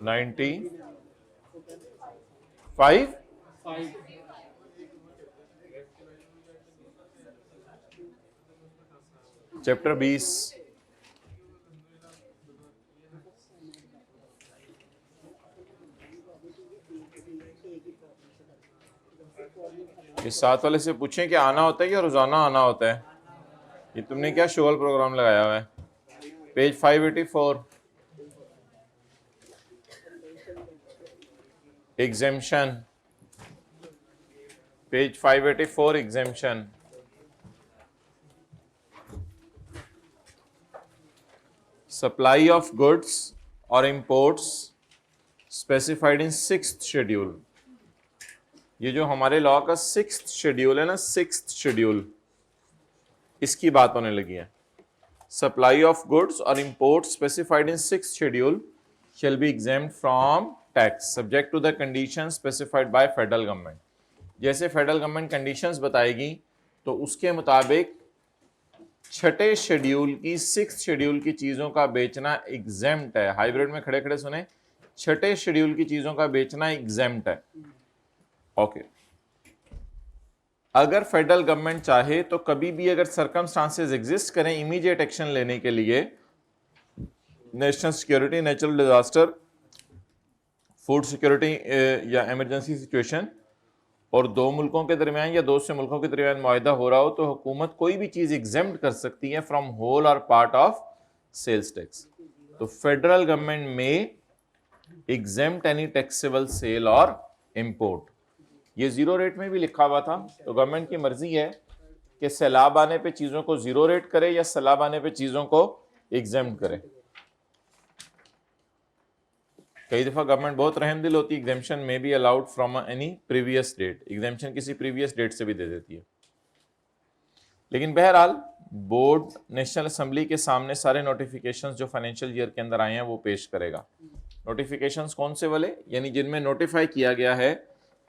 95 chapter 20 इस 7 वाले से पूछें कि आना होता है या रोजाना आना होता है। ये तुमने क्या शोल प्रोग्राम लगाया हुआ है। Page 584 exemption, page 584 exemption. Supply of goods और imports specified in 6th schedule. ये जो हमारे लॉ का 6th शेड्यूल है ना, 6th शेड्यूल, इसकी बात होने लगी है। सप्लाई ऑफ गुड्स और import specified in 6th schedule shall be exempt from tax subject to the conditions specified by federal government. जैसे फेडरल गवर्नमेंट कंडीशंस बताएगी तो उसके मुताबिक 6ठे शेड्यूल की 6th शेड्यूल की चीजों का बेचना एग्जेम्प्ट है। हाइब्रिड में खड़े खड़े सुने, 6ठे शेड्यूल की चीजों का बेचना एग्जेम्प्ट है। ओके, अगर फेडरल गवर्नमेंट चाहे तो कभी भी अगर सर्कमस्टांसेस एग्जिस्ट करें इमीडिएट एक्शन लेने के लिए, national security, natural disaster, food security या इमरजेंसी सिचुएशन, और दो मुल्कों के दरमियान या दो से मुल्कों के दरमियान मुआहदा हो रहा हो, तो हुकूमत कोई भी चीज एग्जेम्प्ट कर सकती है फ्रॉम होल और पार्ट ऑफ सेल्स टैक्स। तो फेडरल गवर्नमेंट में एग्जेम्प्ट एनी टैक्सेबल सेल और इंपोर्ट। ये जीरो रेट में भी लिखा हुआ था, तो गवर्नमेंट की मर्जी है कि सैलाब आने पे चीजों को जीरो रेट करे या सैलाब आने पे चीजों को एग्जेम्प्ट करे। कई दफा गवर्नमेंट बहुत रहमदिल होती है, एग्जेम्पशन में be allowed from any previous date, exemption किसी प्रीवियस डेट से भी दे देती है। लेकिन बहरहाल बोर्ड नेशनल असेंबली के सामने सारे नोटिफिकेशंस जो फाइनेंशियल ईयर के अंदर आए हैं वो पेश करेगा। नोटिफिकेशंस कौन से वाले, यानी जिनमें नोटिफाई किया गया है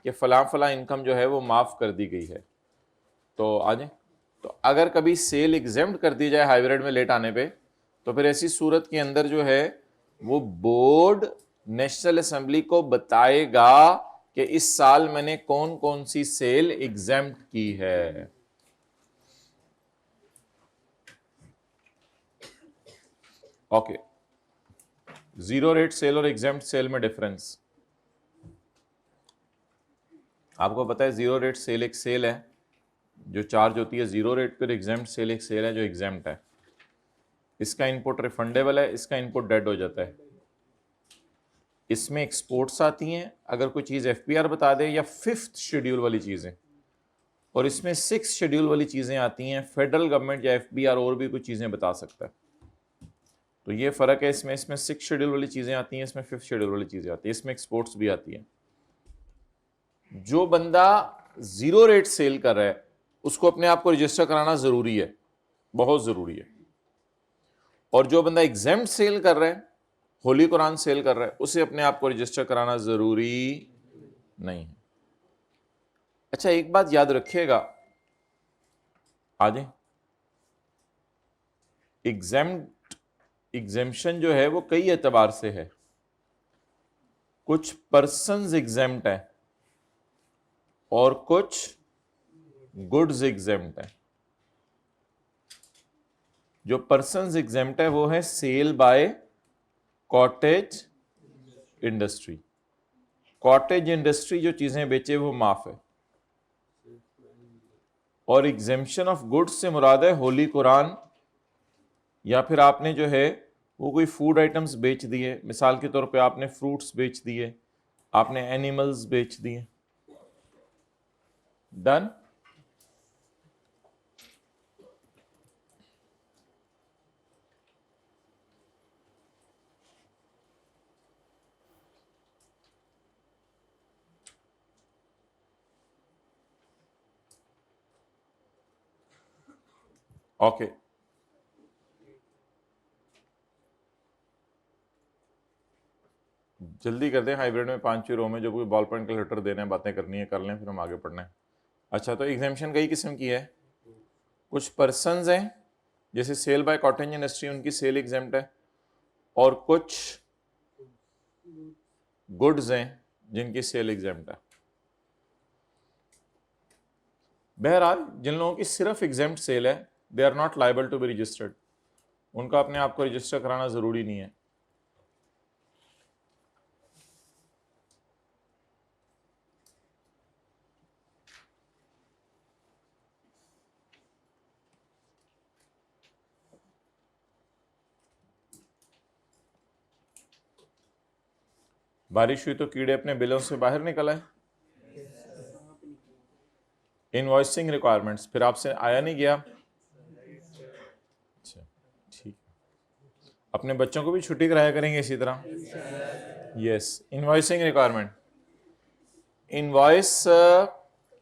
कि फला फला इनकम जो है वो माफ कर दी गई है। तो आज तो अगर कभी सेल एग्जेम्प्ट कर दी जाए हाइब्रिड में लेट आने पे, तो फिर ऐसी सूरत के अंदर जो है वो बोर्ड नेशनल असेंबली को बताएगा कि इस साल मैंने कौन कौन सी सेल एग्जेम्प्ट की है। ओके, जीरो रेट सेल और एग्जेम्प्ट सेल में डिफरेंस आपको पता है। जीरो रेट सेल एक सेल है जो चार्ज होती है जीरो रेट पर, एग्जेम्प्ट सेल एक सेल है जो एग्जेम्प्ट है। इसका इनपुट रिफंडेबल है, इसका इनपुट डेड हो जाता है। इसमें एक्सपोर्ट्स आती हैं अगर कोई चीज़ एफपीआर बता दे या 5th शेड्यूल वाली चीज़ें, और इसमें 6th शेड्यूल वाली चीज़ें आती हैं फेडरल गवर्नमेंट या एफबीआर और भी कुछ चीज़ें बता सकता है। तो ये फ़र्क है, इसमें 6th शेड्यूल वाली चीज़ें आती हैं, इसमें 5th शेड्यूल वाली चीज़ें आती हैं, इसमें एक्सपोर्ट्स भी आती हैं। जो बंदा जीरो रेट सेल कर रहा है उसको अपने आप को रजिस्टर कराना ज़रूरी है, बहुत ज़रूरी है। और जो बंदा एग्जेम्प्ट सेल कर रहा है, होली कुरान सेल कर रहा है, उसे अपने आप को रजिस्टर कराना ज़रूरी नहीं है। अच्छा, एक बात याद रखिएगा, आजे एग्जेम्पशन जो है वो कई एतबार से है। कुछ पर्सन्स एग्जेम्प्ट है और कुछ गुड्स एग्जेम्प्ट है। जो पर्सन्स एग्जेम्प्ट है वो है sale by cottage industry. Cottage industry जो चीजें बेचे वो माफ है। और एग्जेम्पशन ऑफ गुड्स से मुराद है होली कुरान, या फिर आपने जो है वो कोई फूड आइटम्स बेच दिए, मिसाल के तौर पे आपने फ्रूट्स बेच दिए, आपने एनिमल्स बेच दिए। डन। ओके, जल्दी कर दें, हाइब्रिड में 5 रो में जो कोई बॉल पॉइंट कैलकुलेटर देने हैं, बातें करनी है कर लें, फिर हम आगे पढ़ना है। अच्छा, तो एग्जेम्पशन कई किस्म की है। कुछ पर्सन्स हैं जैसे सेल बाय कॉटेज इंडस्ट्री, उनकी सेल एग्जेम्प्ट है। और कुछ गुड्स हैं जिनकी सेल एग्जेम्प्ट है। बहरहाल जिन लोगों की सिर्फ एग्जेम्प्ट सेल है, they are not liable to be registered, उनका अपने आप को रजिस्टर कराना जरूरी नहीं है। बारिश हुई तो कीड़े अपने बिलों से बाहर निकल आए। इनवॉइसिंग रिक्वायरमेंट्स, फिर आपसे आया नहीं गया। अच्छा ठीक, अपने बच्चों को भी छुट्टी कराया करेंगे इसी तरह। Yes, invoicing requirement, invoice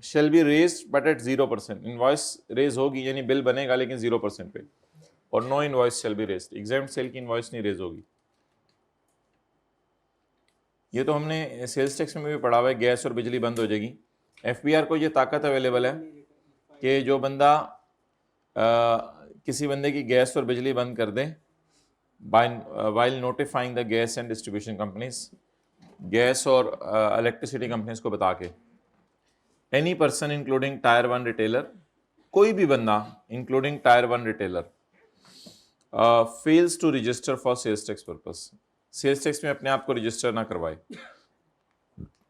shall be raised but at 0%। Invoice raise होगी यानी बिल बनेगा लेकिन 0% पे, और no invoice shall be raised, exempt sale की इनवॉइस नहीं रेज होगी। ये तो हमने सेल्स टैक्स में भी पढ़ा हुआ है, गैस और बिजली बंद हो जाएगी। एफबीआर को ये ताकत अवेलेबल है कि जो बंदा किसी बंदे की गैस और बिजली बंद कर दे, while notifying the gas and distribution companies, gas और इलेक्ट्रिसिटी कंपनीज को बता के, any person including tier 1 retailer, कोई भी बंदा including tier 1 retailer fails to register for sales tax purpose, sales tax में अपने आप को रजिस्टर ना करवाए,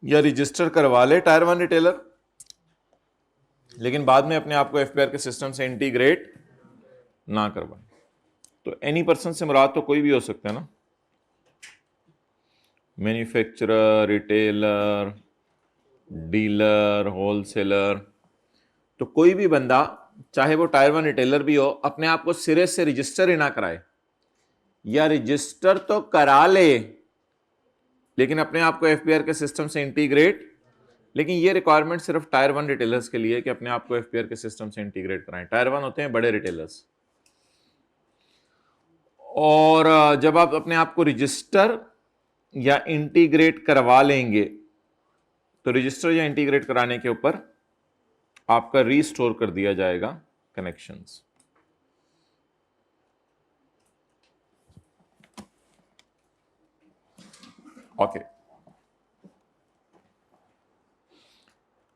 या रजिस्टर करवा ले टायर 1 रिटेलर लेकिन बाद में अपने आप को एफबीआर के सिस्टम से इंटीग्रेट ना करवाए। तो एनी पर्सन से मुराद तो कोई भी हो सकता है ना, मैन्युफैक्चरर, रिटेलर, डीलर, होलसेलर, तो कोई भी बंदा चाहे वो टायर 1 रिटेलर भी हो, अपने आप को सिरे से रजिस्टर ही ना कराए, या रजिस्टर तो करा ले लेकिन अपने आप को एफबीआर के सिस्टम से इंटीग्रेट, लेकिन ये रिक्वायरमेंट सिर्फ टायर 1 रिटेलर्स के लिए कि अपने आप को एफबीआर के सिस्टम से इंटीग्रेट कराएं। टायर 1 होते हैं बड़े रिटेलर्स, और जब आप अपने आप को रजिस्टर या इंटीग्रेट करवा लेंगे तो रजिस्टर या इंटीग्रेट कराने के ऊपर आपका रीस्टोर कर दिया जाएगा कनेक्शंस। ओके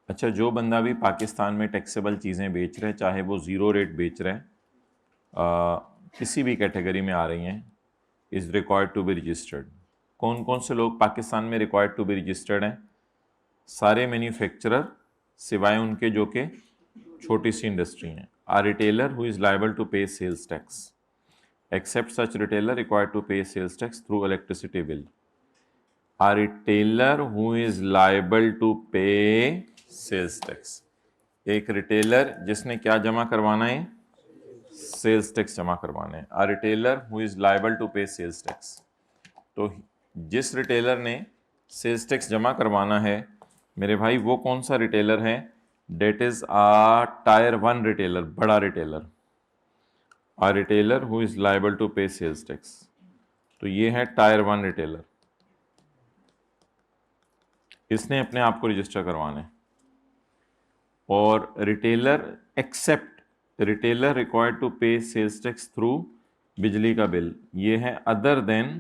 अच्छा, जो बंदा भी पाकिस्तान में टैक्सेबल चीज़ें बेच रहे हैं, चाहे वो ज़ीरो रेट बेच रहे हैं, किसी भी कैटेगरी में आ रही हैं, is required to be registered. कौन कौन से लोग पाकिस्तान में रिक्वायर्ड टू बी रजिस्टर्ड हैं? सारे मैन्युफैक्चरर सिवाय उनके जो कि छोटी सी इंडस्ट्री हैं। A retailer who is liable to pay sales tax, except such retailer required to pay sales tax through electricity bill. A retailer who is liable to pay sales tax, एक retailer जिसने क्या जमा करवाना है? Sales tax जमा करवाने हैं। A retailer who is liable to pay sales tax, तो जिस रिटेलर ने सेल्स टैक्स जमा करवाना है मेरे भाई, वो कौन सा रिटेलर है? That is a tier 1 retailer, बड़ा retailer. A retailer who is liable to pay sales tax, तो ये है टायर 1 रिटेलर, इसने अपने आप को रजिस्टर करवाना है। और retailer except retailer required to pay sales tax through बिजली का बिल, ये है other than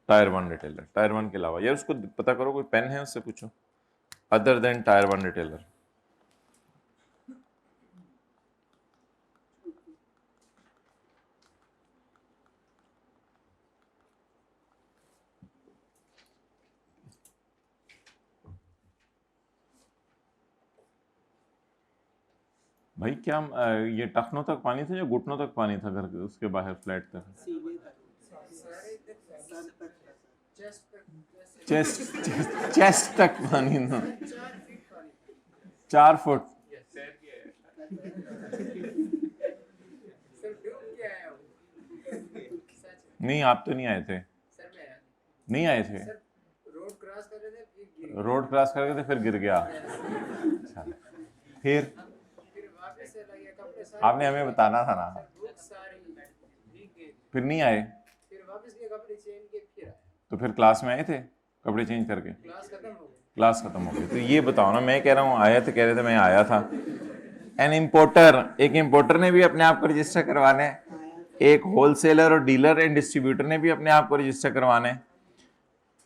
tier 1 retailer. Tier 1 के अलावा, यार उसको पता करो, कोई पेन है उससे पूछो। Other than tier 1 retailer. भाई क्या ये टखनों तक पानी था या घुटनों तक पानी था घर के उसके बाहर फ्लैट तक? चेस्ट तक पानी था, 4 फुट। नहीं आप तो नहीं आए थे, नहीं आए थे, रोड क्रॉस कर रहे थे फिर गिर गया। अच्छा, फिर आपने हमें बताना था ना, फिर नहीं आए, तो फिर क्लास में आए थे कपड़े चेंज करके? क्लास खत्म हो गई। तो ये बताओ ना, मैं कह रहा हूँ आया थे, कह रहे थे मैं आया था। एन इम्पोर्टर, एक इम्पोर्टर ने भी अपने आप को रजिस्टर करवाने, एक होलसेलर और डीलर एंड डिस्ट्रीब्यूटर ने भी अपने आप को रजिस्टर करवाने।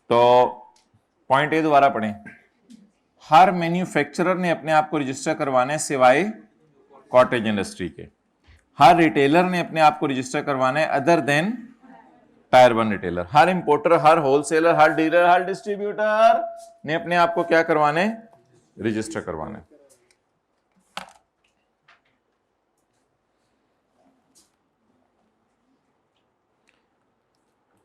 तो पॉइंट ए दोबारा पढ़ें। हर मैन्युफैक्चरर ने अपने आप को रजिस्टर करवाने सिवाय कॉटेज इंडस्ट्री के। हर रिटेलर ने अपने आप को रजिस्टर करवाना है अदर देन टायर 1 रिटेलर। हर इंपोर्टर, हर होलसेलर, हर डीलर, हर डिस्ट्रीब्यूटर ने अपने आप को क्या करवाने, रजिस्टर करवाना है।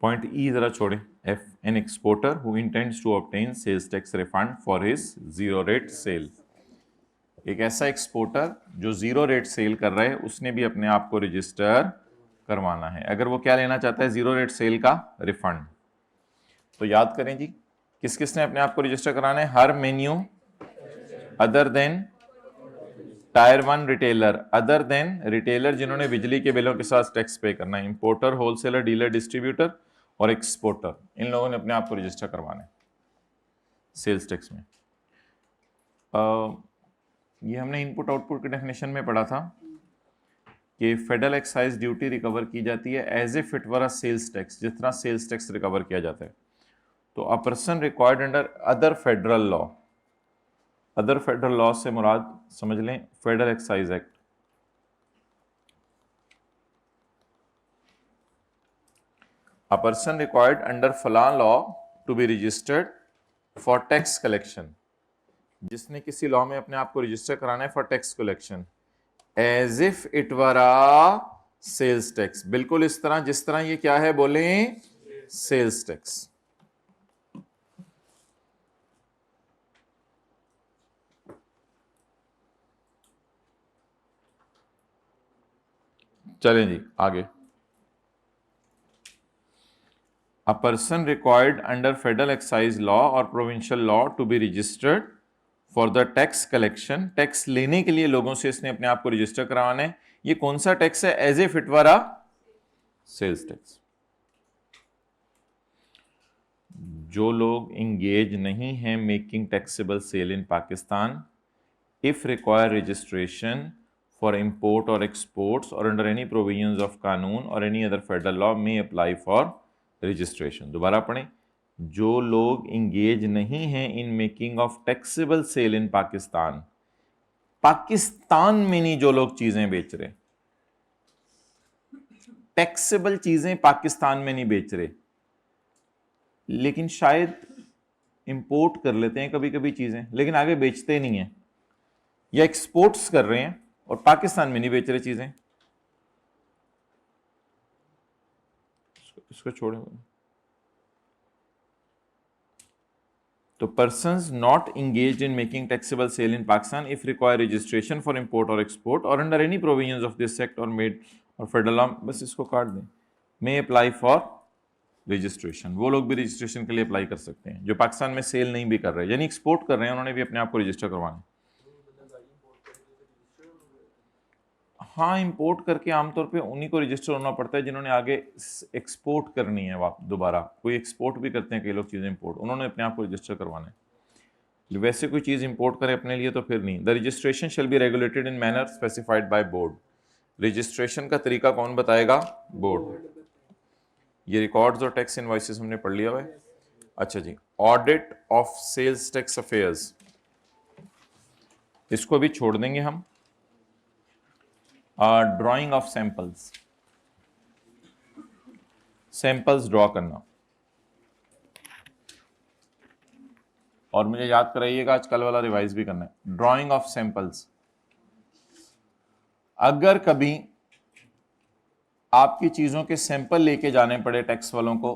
पॉइंट ई जरा छोड़े। F, an exporter who intends to obtain sales tax refund for his zero rate sale. एक ऐसा एक्सपोर्टर जो जीरो रेट सेल कर रहा है, उसने भी अपने आप को रजिस्टर करवाना है। अगर वो क्या लेना चाहता है, जीरो रेट सेल का रिफंड। तो याद करें जी, किस किस ने अपने आप को रजिस्टर कराना है? हर मेन्यू other than tier 1 retailer, other than retailer जिन्होंने बिजली के बिलों के साथ टैक्स पे करना है, इंपोर्टर, होलसेलर, डीलर, डिस्ट्रीब्यूटर और एक्सपोर्टर, इन लोगों ने अपने आप को रजिस्टर करवाना है सेल्स टैक्स में। ये हमने इनपुट आउटपुट के डेफिनेशन में पढ़ा था कि फेडरल एक्साइज ड्यूटी रिकवर की जाती है as if it were a sales tax, जिस तरह सेल्स टैक्स रिकवर किया जाता है। तो a person required under other federal law, other federal law से मुराद समझ लें federal excise act. A person required under फलां law to be registered for tax collection, जिसने किसी लॉ में अपने आप को रजिस्टर कराना है for tax collection as if it were a sales tax, बिल्कुल इस तरह जिस तरह ये क्या है, बोले सेल्स टैक्स। चलें जी आगे। A person required under federal excise law or provincial law to be registered for the tax collection, tax लेने के लिए लोगों से इसने अपने आप को रजिस्टर करवाना है। ये कौन सा टैक्स है? As if it were a sales tax. जो लोग इंगेज नहीं हैं making taxable sale in Pakistan, if require registration for import or exports or under any provisions of कानून or any other federal law may apply for registration। दोबारा पढ़ें। जो लोग engage नहीं हैं in making of taxable sale in Pakistan, Pakistan में नहीं जो लोग चीजें बेच रहे, टैक्सेबल चीजें पाकिस्तान में नहीं बेच रहे, लेकिन शायद इंपोर्ट कर लेते हैं कभी कभी चीजें, लेकिन आगे बेचते नहीं हैं, या एक्सपोर्ट्स कर रहे हैं और पाकिस्तान में नहीं बेच रहे चीजें, इसको छोड़े। तो persons not engaged in making taxable sale in Pakistan if require registration for import और एक्सपोर्ट और under any provisions of this act और मेड और फेडरल लॉ, बस इसको काट दें, मे अप्लाई फॉर रजिस्ट्रेशन। वो लोग भी रजिस्ट्रेशन के लिए अप्लाई कर सकते हैं जो पाकिस्तान में सेल नहीं भी कर रहे, यानी एक्सपोर्ट कर रहे हैं, उन्होंने भी अपने आप को रजिस्टर करवाना। हाँ, इंपोर्ट करके आमतौर पे उन्हीं को रजिस्टर होना पड़ता है जिन्होंने आगे एक्सपोर्ट करनी है। दोबारा कोई एक्सपोर्ट भी करते हैं कई लोग चीज़ें इंपोर्ट, उन्होंने अपने आप को रजिस्टर करवाना है। वैसे कोई चीज़ इंपोर्ट करे अपने लिए तो फिर नहीं। The registration shall be regulated in manner specified by board. Registration का तरीका कौन बताएगा? बोर्ड। ये रिकॉर्ड्स और टैक्स इनवॉइसेस हमने पढ़ लिया हुआ है। अच्छा जी, audit of sales tax affairs, इसको भी छोड़ देंगे हम। Drawing of samples, samples draw करना, और मुझे याद कराइएगा आज कल वाला रिवाइज भी करना है। ड्राइंग ऑफ सैंपल्स, अगर कभी आपकी चीजों के सैंपल लेके जाने पड़े टैक्स वालों को,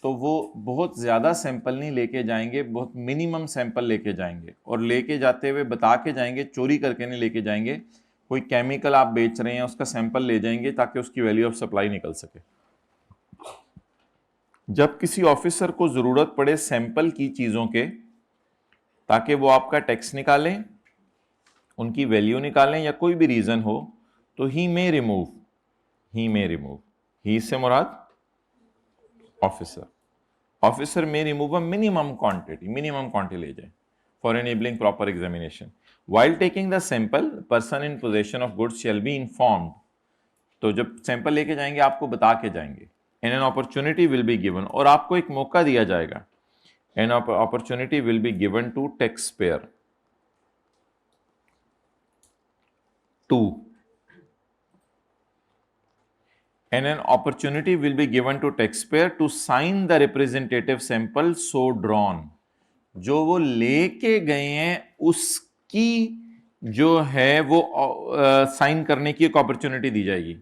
तो वो बहुत ज्यादा सैंपल नहीं लेके जाएंगे, बहुत मिनिमम सैंपल लेके जाएंगे, और लेके जाते हुए बता के जाएंगे, चोरी करके नहीं लेके जाएंगे। कोई केमिकल आप बेच रहे हैं उसका सैंपल ले जाएंगे ताकि उसकी वैल्यू ऑफ सप्लाई निकल सके। जब किसी ऑफिसर को जरूरत पड़े सैंपल की चीजों के ताकि वो आपका टैक्स निकालें, उनकी वैल्यू निकालें, या कोई भी रीजन हो, तो ही मे रिमूव, ही से मुराद officer, officer may remove a minimum quantity ले जाए for enabling proper examination. While taking the sample, person in possession of goods shall be informed। तो जब सैंपल लेके जाएंगे आपको बता के जाएंगे। And an opportunity will be given, और आपको एक मौका दिया जाएगा An opportunity will be given to taxpayer to and an opportunity will be given to taxpayer to sign the representative sample so drawn. जो वो लेके गए हैं उसकी जो है वो साइन करने की एक अपॉर्चुनिटी दी जाएगी,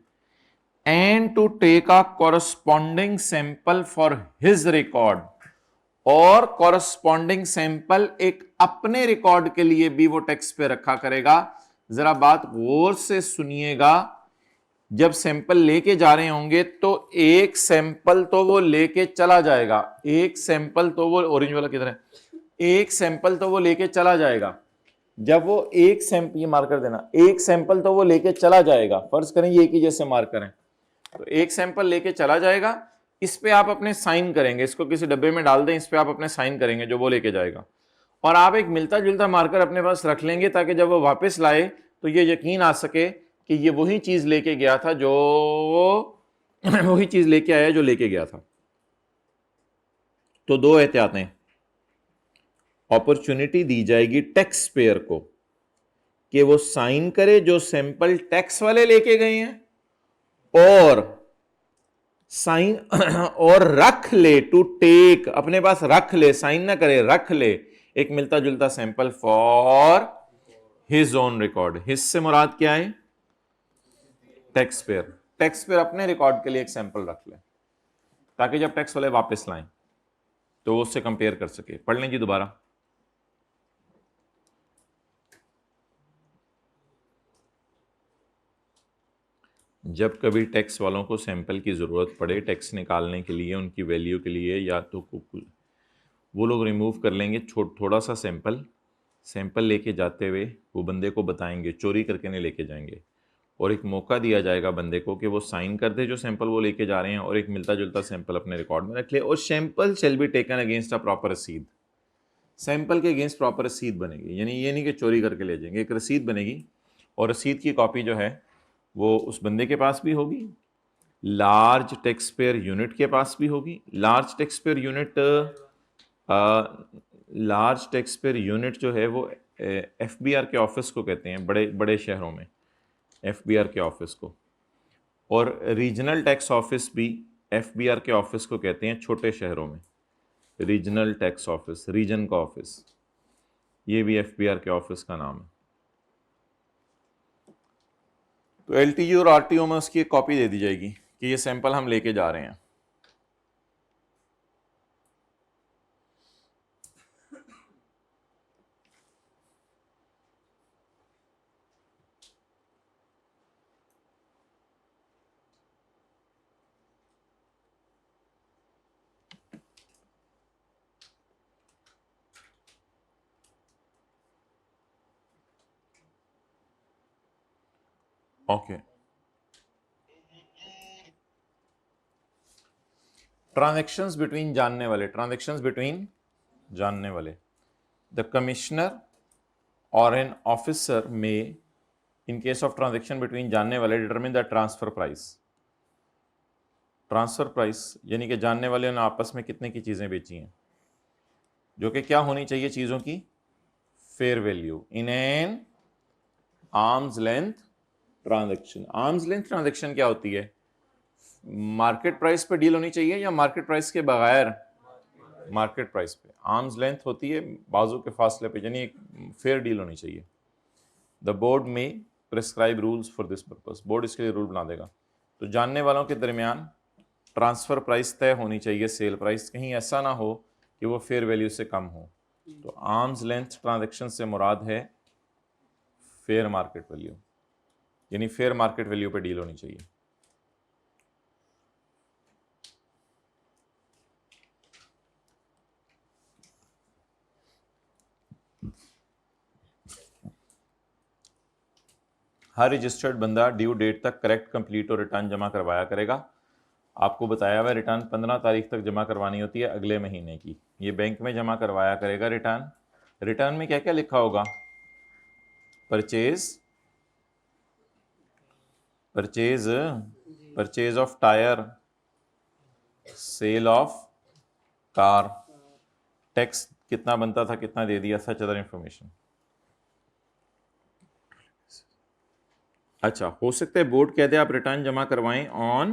and to take a corresponding sample for his record, और कॉरस्पॉन्डिंग सैंपल एक अपने रिकॉर्ड के लिए भी वो टेक्स्ट पे रखा करेगा। जरा बात गौर से सुनिएगा, जब सैंपल लेके जा रहे होंगे तो एक सैंपल तो वो लेके चला जाएगा, एक सैंपल तो वो, ऑरेंज वाला किधर है, एक सैंपल तो वो लेके चला जाएगा। जब वो एक सैंपल, ये मार्कर देना, एक सैंपल तो वो लेके चला जाएगा, फर्ज करें ये एक ही जैसे मार्कर है, तो एक सैंपल लेके चला जाएगा, इस पे आप अपने साइन करेंगे, इसको किसी डब्बे में डाल दें, इस पे आप अपने साइन करेंगे जो वो लेके जाएगा, और आप एक मिलता जुलता मार्कर अपने पास रख लेंगे ताकि जब वो वापस लाए तो ये यकीन आ सके कि ये वही चीज लेके गया था जो वही चीज लेके आया जो लेके गया था। तो दो एहतियातें, अपॉर्चुनिटी दी जाएगी टैक्स पेयर को कि वो साइन करे जो सैंपल टैक्स वाले लेके गए हैं, और साइन और रख ले, टू टेक, अपने पास रख ले, साइन ना करे, रख ले एक मिलता जुलता sample for his own record. His से मुराद क्या है? Tax payer. टैक्स पेयर अपने रिकॉर्ड के लिए एक सैंपल रख ले ताकि जब टैक्स वाले वापस लाएं तो वो उससे कंपेयर कर सके। पढ़ लें जी दोबारा। जब कभी टैक्स वालों को सैंपल की ज़रूरत पड़े टैक्स निकालने के लिए, उनकी वैल्यू के लिए, या तो वो लोग रिमूव कर लेंगे थोड़ा सा सैंपल लेके जाते हुए वो बंदे को बताएंगे, चोरी करके नहीं लेके जाएंगे, और एक मौका दिया जाएगा बंदे को कि वो साइन कर दे जो सैंपल वो लेके जा रहे हैं, और एक मिलता जुलता सैंपल अपने रिकॉर्ड में रख ले, और sample shall be taken against a proper रसीद। सैंपल के अगेंस्ट प्रॉपर रसीद बनेगी, यानी ये नहीं कि चोरी करके ले जाएंगे, एक रसीद बनेगी, और रसीद की कॉपी जो है वो उस बंदे के पास भी होगी, लार्ज टैक्स पेयर यूनिट के पास भी होगी। लार्ज टैक्स पेयर यूनिट जो है वो एफबीआर के ऑफिस को कहते हैं, बड़े बड़े शहरों में एफबीआर के ऑफिस को, और रीजनल टैक्स ऑफिस भी एफबीआर के ऑफिस को कहते हैं छोटे शहरों में। रीजनल टैक्स ऑफिस, रीजन का ऑफिस, ये भी एफबीआर के ऑफिस का नाम है। तो एलटीयू और आरटीओ में उसकी एक कॉपी दे दी जाएगी कि ये सैंपल हम लेके जा रहे हैं। ओके, ट्रांजैक्शंस बिटवीन जानने वाले, ट्रांजैक्शंस बिटवीन जानने वाले, द कमिश्नर और एन ऑफिसर में in case of transaction between जानने वाले determine the transfer price. Transfer price यानी कि जानने वाले ने आपस में कितने की चीज़ें बेची हैं, जो कि क्या होनी चाहिए चीज़ों की? Fair value in an arms length transaction. Arms length transaction क्या होती है? मार्केट प्राइस पे डील होनी चाहिए या मार्केट प्राइस के बगैर? मार्केट प्राइस पे। आर्म्स लेंथ होती है बाजू के फासले पे, यानी एक फेयर डील होनी चाहिए। द बोर्ड में prescribe rules for this purpose, board इसके लिए रूल बना देगा। तो जानने वालों के दरमियान ट्रांसफ़र प्राइस तय होनी चाहिए, सेल प्राइस, कहीं ऐसा ना हो कि वो फेयर वैल्यू से कम हो। तो आर्म्स लेंथ ट्रांजैक्शन से मुराद है फेयर मार्केट वैल्यू, यानी फेयर मार्केट वैल्यू पे डील होनी चाहिए। हर रजिस्टर्ड बंदा ड्यू डेट तक करेक्ट, कंप्लीट और रिटर्न जमा करवाया करेगा। आपको बताया हुआ रिटर्न 15 तारीख तक जमा करवानी होती है अगले महीने की। ये बैंक में जमा करवाया करेगा रिटर्न। रिटर्न में क्या क्या लिखा होगा? Purchase of tyre, sale of car, tax कितना बनता था, कितना दे दिया, सच अदर इंफॉर्मेशन। अच्छा, हो सकता है बोर्ड कह दे आप रिटर्न जमा करवाएं ऑन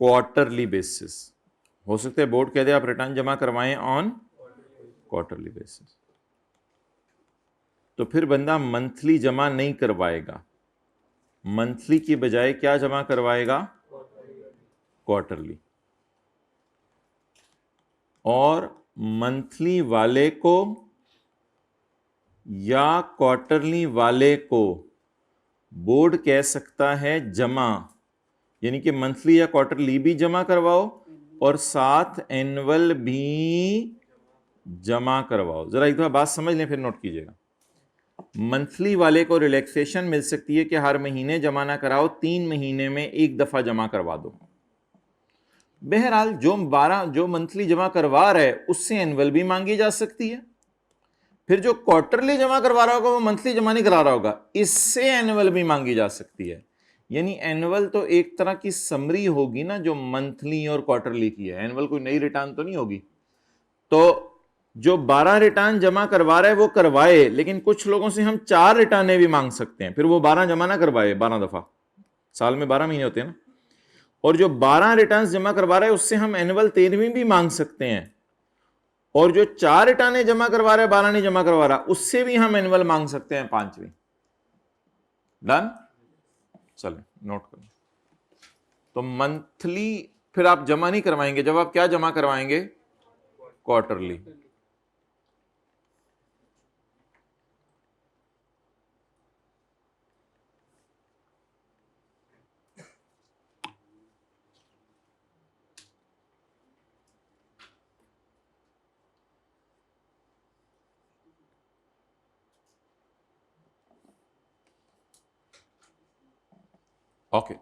क्वार्टरली बेसिस, हो सकता है बोर्ड कह दे आप रिटर्न जमा करवाएं ऑन क्वार्टरली बेसिस, तो फिर बंदा मंथली जमा नहीं करवाएगा, मंथली की बजाय क्या जमा करवाएगा, क्वार्टरली। और मंथली वाले को या क्वार्टरली वाले को बोर्ड कह सकता है जमा, यानी कि मंथली या क्वार्टरली भी जमा करवाओ और साथ एनुअल भी जमा करवाओ। जरा एक बार बात समझ लें फिर नोट कीजिएगा। मंथली वाले को रिलैक्सेशन मिल सकती है कि हर महीने जमा ना कराओ, 3 महीने में एक दफा जमा करवा दो। बहरहाल जो मंथली जमा करवा रहा है उससे एनुअल भी मांगी जा सकती है, फिर जो क्वार्टरली जमा करवा रहा होगा वो मंथली जमा नहीं करा रहा होगा, इससे एनुअल भी मांगी जा सकती है। यानी एनुअल तो एक तरह की समरी होगी ना जो मंथली और क्वार्टरली की है, एनुअल कोई नई रिटर्न तो नहीं होगी। तो जो 12 रिटर्न जमा करवा रहा है वो करवाए, लेकिन कुछ लोगों से हम 4 रिटर्नें भी मांग सकते हैं, फिर वो 12 जमा ना करवाए 12 दफा, साल में 12 महीने होते हैं ना। और जो 12 रिटर्न जमा करवा रहा है उससे हम एनुअल 13वीं भी मांग सकते हैं, और जो 4 रिटर्नें जमा करवा रहा है 12 नहीं जमा करवा रहा उससे भी हम एनुअल मांग सकते हैं 5वीं। डन, चलें नोट करें। तो मंथली फिर आप जमा नहीं करवाएंगे, जब आप क्या जमा करवाएंगे, क्वार्टरली। ओके,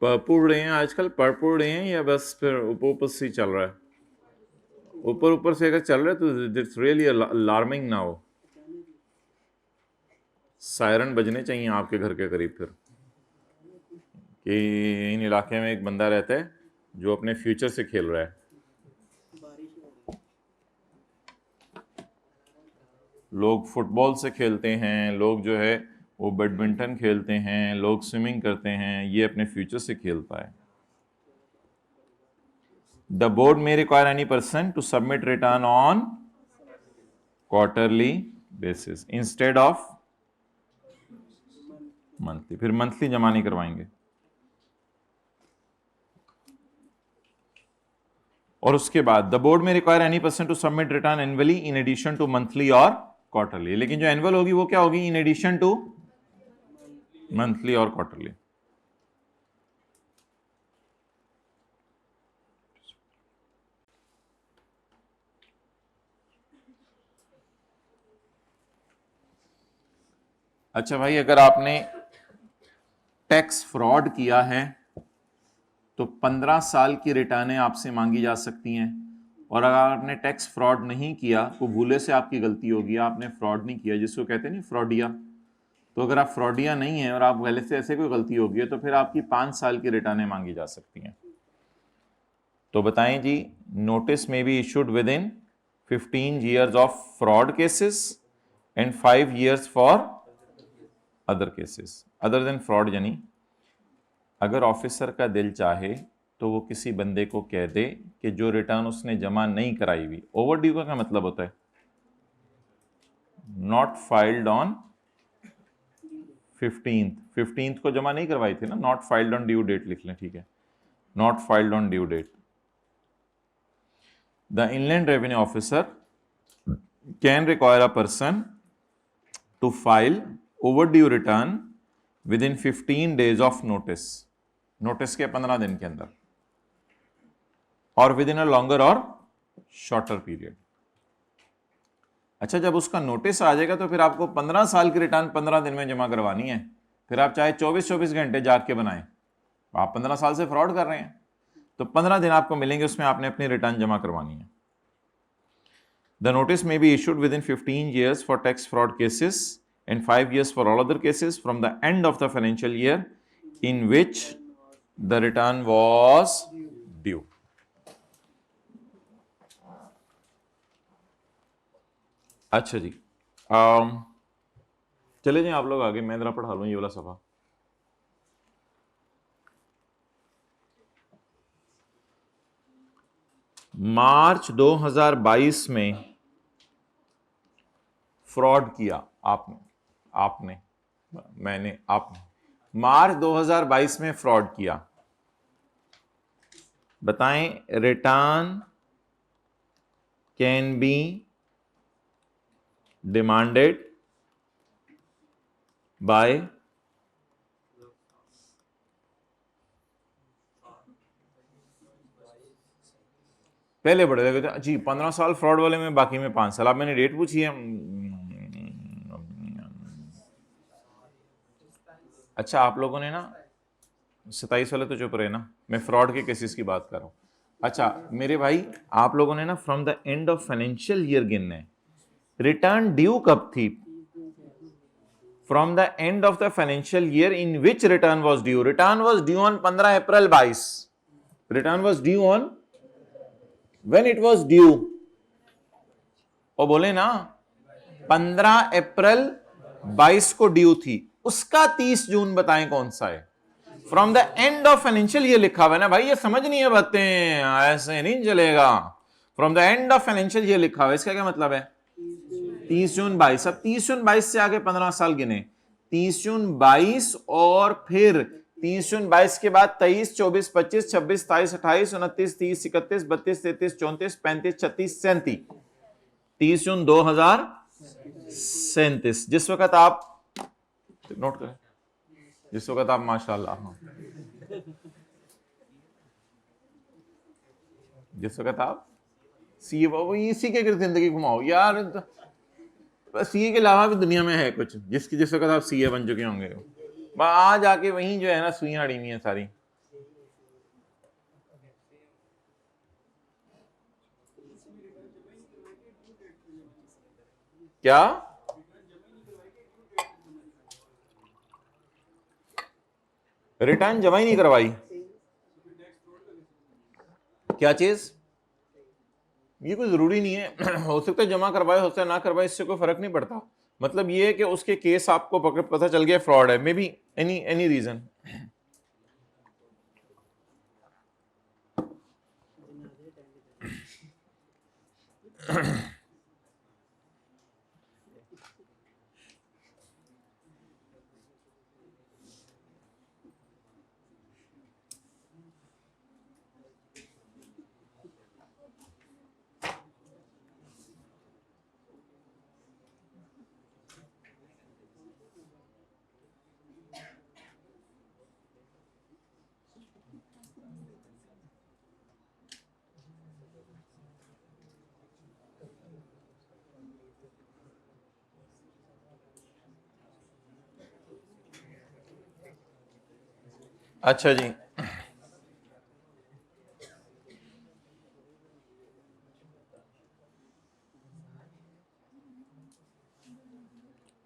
पढ़ रहे हैं आजकल, पढ़ रहे हैं या बस फिर ऊपर से ही चल रहा है? ऊपर से अगर चल रहा है तो इट्स रियली अलार्मिंग ना हो, सायरन बजने चाहिए आपके घर के करीब फिर कि इन इलाके में एक बंदा रहता है जो अपने फ्यूचर से खेल रहा है। लोग फुटबॉल से खेलते हैं, लोग जो है वो बैडमिंटन खेलते हैं, लोग स्विमिंग करते हैं, ये अपने फ्यूचर से खेलता है। The board may require any person to submit return on quarterly basis instead of monthly, फिर मंथली जमा नहीं करवाएंगे। और उसके बाद the board may require any person to submit return annually in addition to monthly और क्वार्टरली, लेकिन जो एनुअल होगी वो क्या होगी, इन एडिशन टू मंथली और क्वार्टरली। अच्छा भाई, अगर आपने टैक्स फ्रॉड किया है तो 15 साल की रिटर्नें आपसे मांगी जा सकती हैं, और अगर आपने टैक्स फ्रॉड नहीं किया, तो भूले से आपकी गलती होगी, आपने फ्रॉड नहीं किया, जिसको कहते हैं नहीं फ्रॉडिया, तो अगर आप फ्रॉडिया नहीं है और आप पहले से ऐसे कोई गलती होगी है तो फिर आपकी 5 साल की रिटर्नें मांगी जा सकती हैं। तो बताएं जी, नोटिस में be issued with in 15 years of fraud cases and 5 years for other cases, other than fraud. यानी अगर ऑफिसर का दिल चाहे तो वो किसी बंदे को कह दे कि जो रिटर्न उसने जमा नहीं कराई हुई, ओवर ड्यू का क्या मतलब होता है, नॉट फाइल्ड ऑन 15th को जमा नहीं करवाई थी ना, not filed on due date लिख लें, ठीक है, not filed on due date. The inland revenue officer can require a person to file overdue return within 15 days of notice, notice के 15 दिन के अंदर, और विद इन अ लॉन्गर और शॉर्टर पीरियड। अच्छा, जब उसका नोटिस आ जाएगा तो फिर आपको 15 साल की रिटर्न 15 दिन में जमा करवानी है, फिर आप चाहे 24-24 घंटे जाग के बनाएं, आप 15 साल से फ्रॉड कर रहे हैं, तो 15 दिन आपको मिलेंगे, उसमें आपने अपनी रिटर्न जमा करवानी है। द नोटिस में be issued with in 15 years for tax fraud cases and 5 years for all other cases from the end of the financial year in which the return was due. अच्छा जी, चले जाइए आप लोग आगे, मैं जरा पढ़ा लूं ये वाला सफा। मार्च 2022 में फ्रॉड किया आपने मैंने आपने मार्च 2022 में फ्रॉड किया। बताएं, return can be demanded by पहले बढ़ गए जी 15 साल फ्रॉड वाले में, बाकी में 5 साल। अब मैंने डेट पूछी है। अच्छा, आप लोगों ने ना 27 वाले तो चुप रहे ना, मैं फ्रॉड के केसेस की बात कर रहा हूं। अच्छा मेरे भाई, आप लोगों ने ना from the end of financial year गिनना है। रिटर्न ड्यू कब थी? From the end of the financial year in which return was due. Return was due on 15 April 22। Return was due on when it was due. और बोले ना 15 अप्रैल 22 को due थी, उसका 30 जून बताएं कौन सा है। From the end of financial year लिखा हुआ है ना भाई, ये समझ नहीं है बातें, ऐसे नहीं चलेगा। From the end of financial year लिखा हुआ है, इसका क्या मतलब है? 30 जून 22। अब 30 जून 22 से आगे 15 साल गिने। 30 जून 22 और फिर 30 जून 22 के बाद 23, 24, 25, 26, 27, 28, 29, 30, 31, 32, 33, 34, 35, 36, 37। 30 जून 2037। जिस वक्त आप नोट करें, जिस वक्त आप माशाल्लाह, जिस वक्त आप सीए, इसी के जिंदगी घुमाओ यार। सीए के अलावा भी दुनिया में है कुछ जिस वक्त आप सीए बन चुके होंगे, आज आके वहीं जो है ना सुइयां अड़ी हुई हैं सारी। क्या रिटर्न जमा ही नहीं करवाई? क्या चीज? ये कोई जरूरी नहीं है, हो सकता है जमा करवाए, हो सकता है ना करवाए, इससे कोई फर्क नहीं पड़ता। मतलब ये है कि उसके केस आपको पता चल गया फ्रॉड है, मे बी एनी रीजन। अच्छा जी,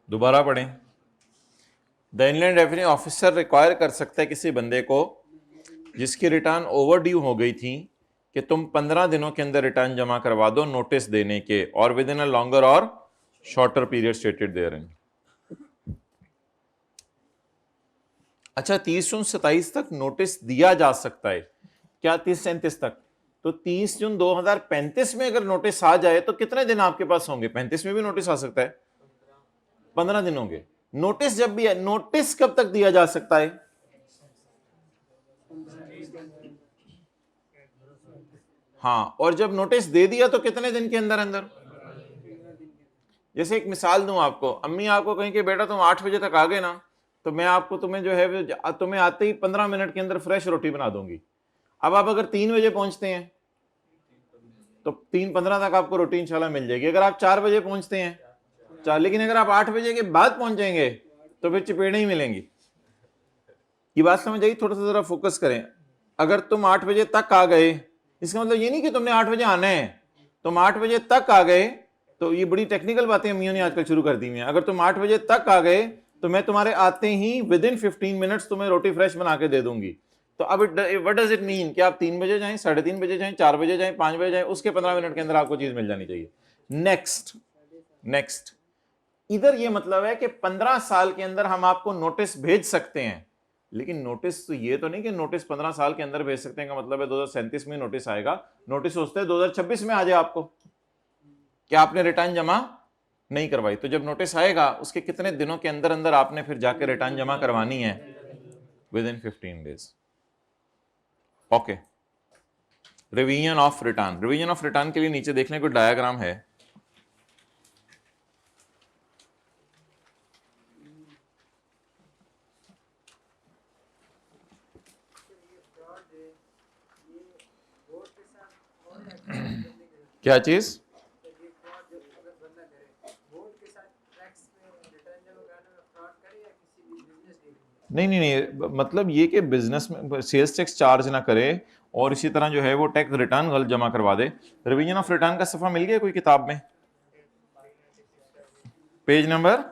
दोबारा पढ़ें। The inland revenue officer require कर सकता है किसी बंदे को जिसकी रिटर्न ओवर ड्यू हो गई थी कि तुम 15 दिनों के अंदर रिटर्न जमा करवा दो नोटिस देने के, और विद इन अ लॉन्गर और shorter period stated therein. अच्छा 30 जून 27 तक नोटिस दिया जा सकता है क्या? 30-37 तक। तो 30 जून 2035 में अगर नोटिस आ जाए तो कितने दिन आपके पास होंगे? 35 में भी नोटिस आ सकता है, 15 दिन होंगे। नोटिस जब भी है, नोटिस कब तक दिया जा सकता है? हाँ, और जब नोटिस दे दिया तो कितने दिन के अंदर अंदर? जैसे एक मिसाल दूं आपको, अम्मी आपको कहें कि बेटा तुम 8 बजे तक आ गए ना, तो मैं आपको तुम्हें जो है तुम्हें आते ही 15 मिनट के अंदर फ्रेश रोटी बना दूंगी। अब आप अगर 3 बजे पहुंचते हैं तो 3:15 तक आपको रोटी इंशाल्लाह मिल जाएगी। अगर आप 4 बजे पहुंचते हैं 4, लेकिन अगर आप 8 बजे के बाद पहुंचेंगे तो फिर चपेड़े ही मिलेंगी। ये बात समझ आई? थोड़ा सा जरा फोकस करें। अगर तुम 8 बजे तक आ गए, इसका मतलब ये नहीं कि तुमने 8 बजे आना है, तुम 8 बजे तक आ गए तो ये बड़ी टेक्निकल बातें अम्मियों ने आजकल शुरू कर दी हैं। अगर तुम 8 बजे तक आ गए तो मैं तुम्हारे आते ही विद इन 15 मिनट्स तुम्हें रोटी फ्रेश बना के दे दूंगी। तो अब व्हाट डज इट मीन कि आप 3 बजे जाएं, 3:30 बजे जाएं, 4 बजे जाएं, 5 बजे जाएं, उसके 15 मिनट के अंदर आपको चीज मिल जानी चाहिए। नेक्स्ट इधर ये मतलब है कि 15 साल के अंदर हम आपको नोटिस भेज सकते हैं, लेकिन नोटिस तो ये तो नहीं कि नोटिस 15 साल के अंदर भेज सकते हैं का मतलब है 2037 में नोटिस आएगा। नोटिस सोचते हैं 2026 में आ जाए आपको, क्या आपने रिटर्न जमा नहीं करवाई। तो जब नोटिस आएगा उसके कितने दिनों के अंदर अंदर आपने फिर जाके रिटर्न जमा करवानी है, with in 15 days. Okay, revision of return. Revision of return के लिए नीचे देखने को डायग्राम है। क्या चीज? नहीं, मतलब ये कि बिजनेस में सेल्स टैक्स चार्ज ना करे और इसी तरह जो है वो टैक्स रिटर्न गलत जमा करवा दे। रिवीजन ऑफ रिटर्न का सफा मिल गया कोई किताब में? पेज नंबर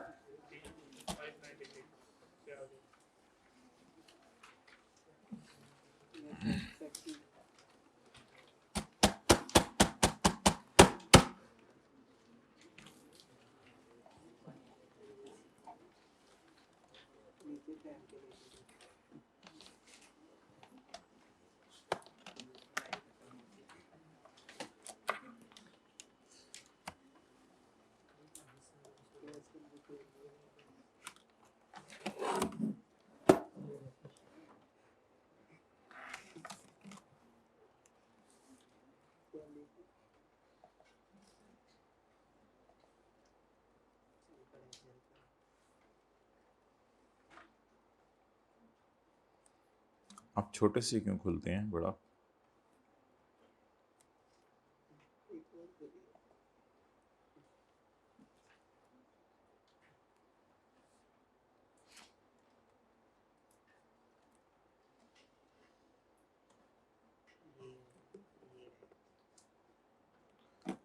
आप छोटे से क्यों खुलते हैं बड़ा?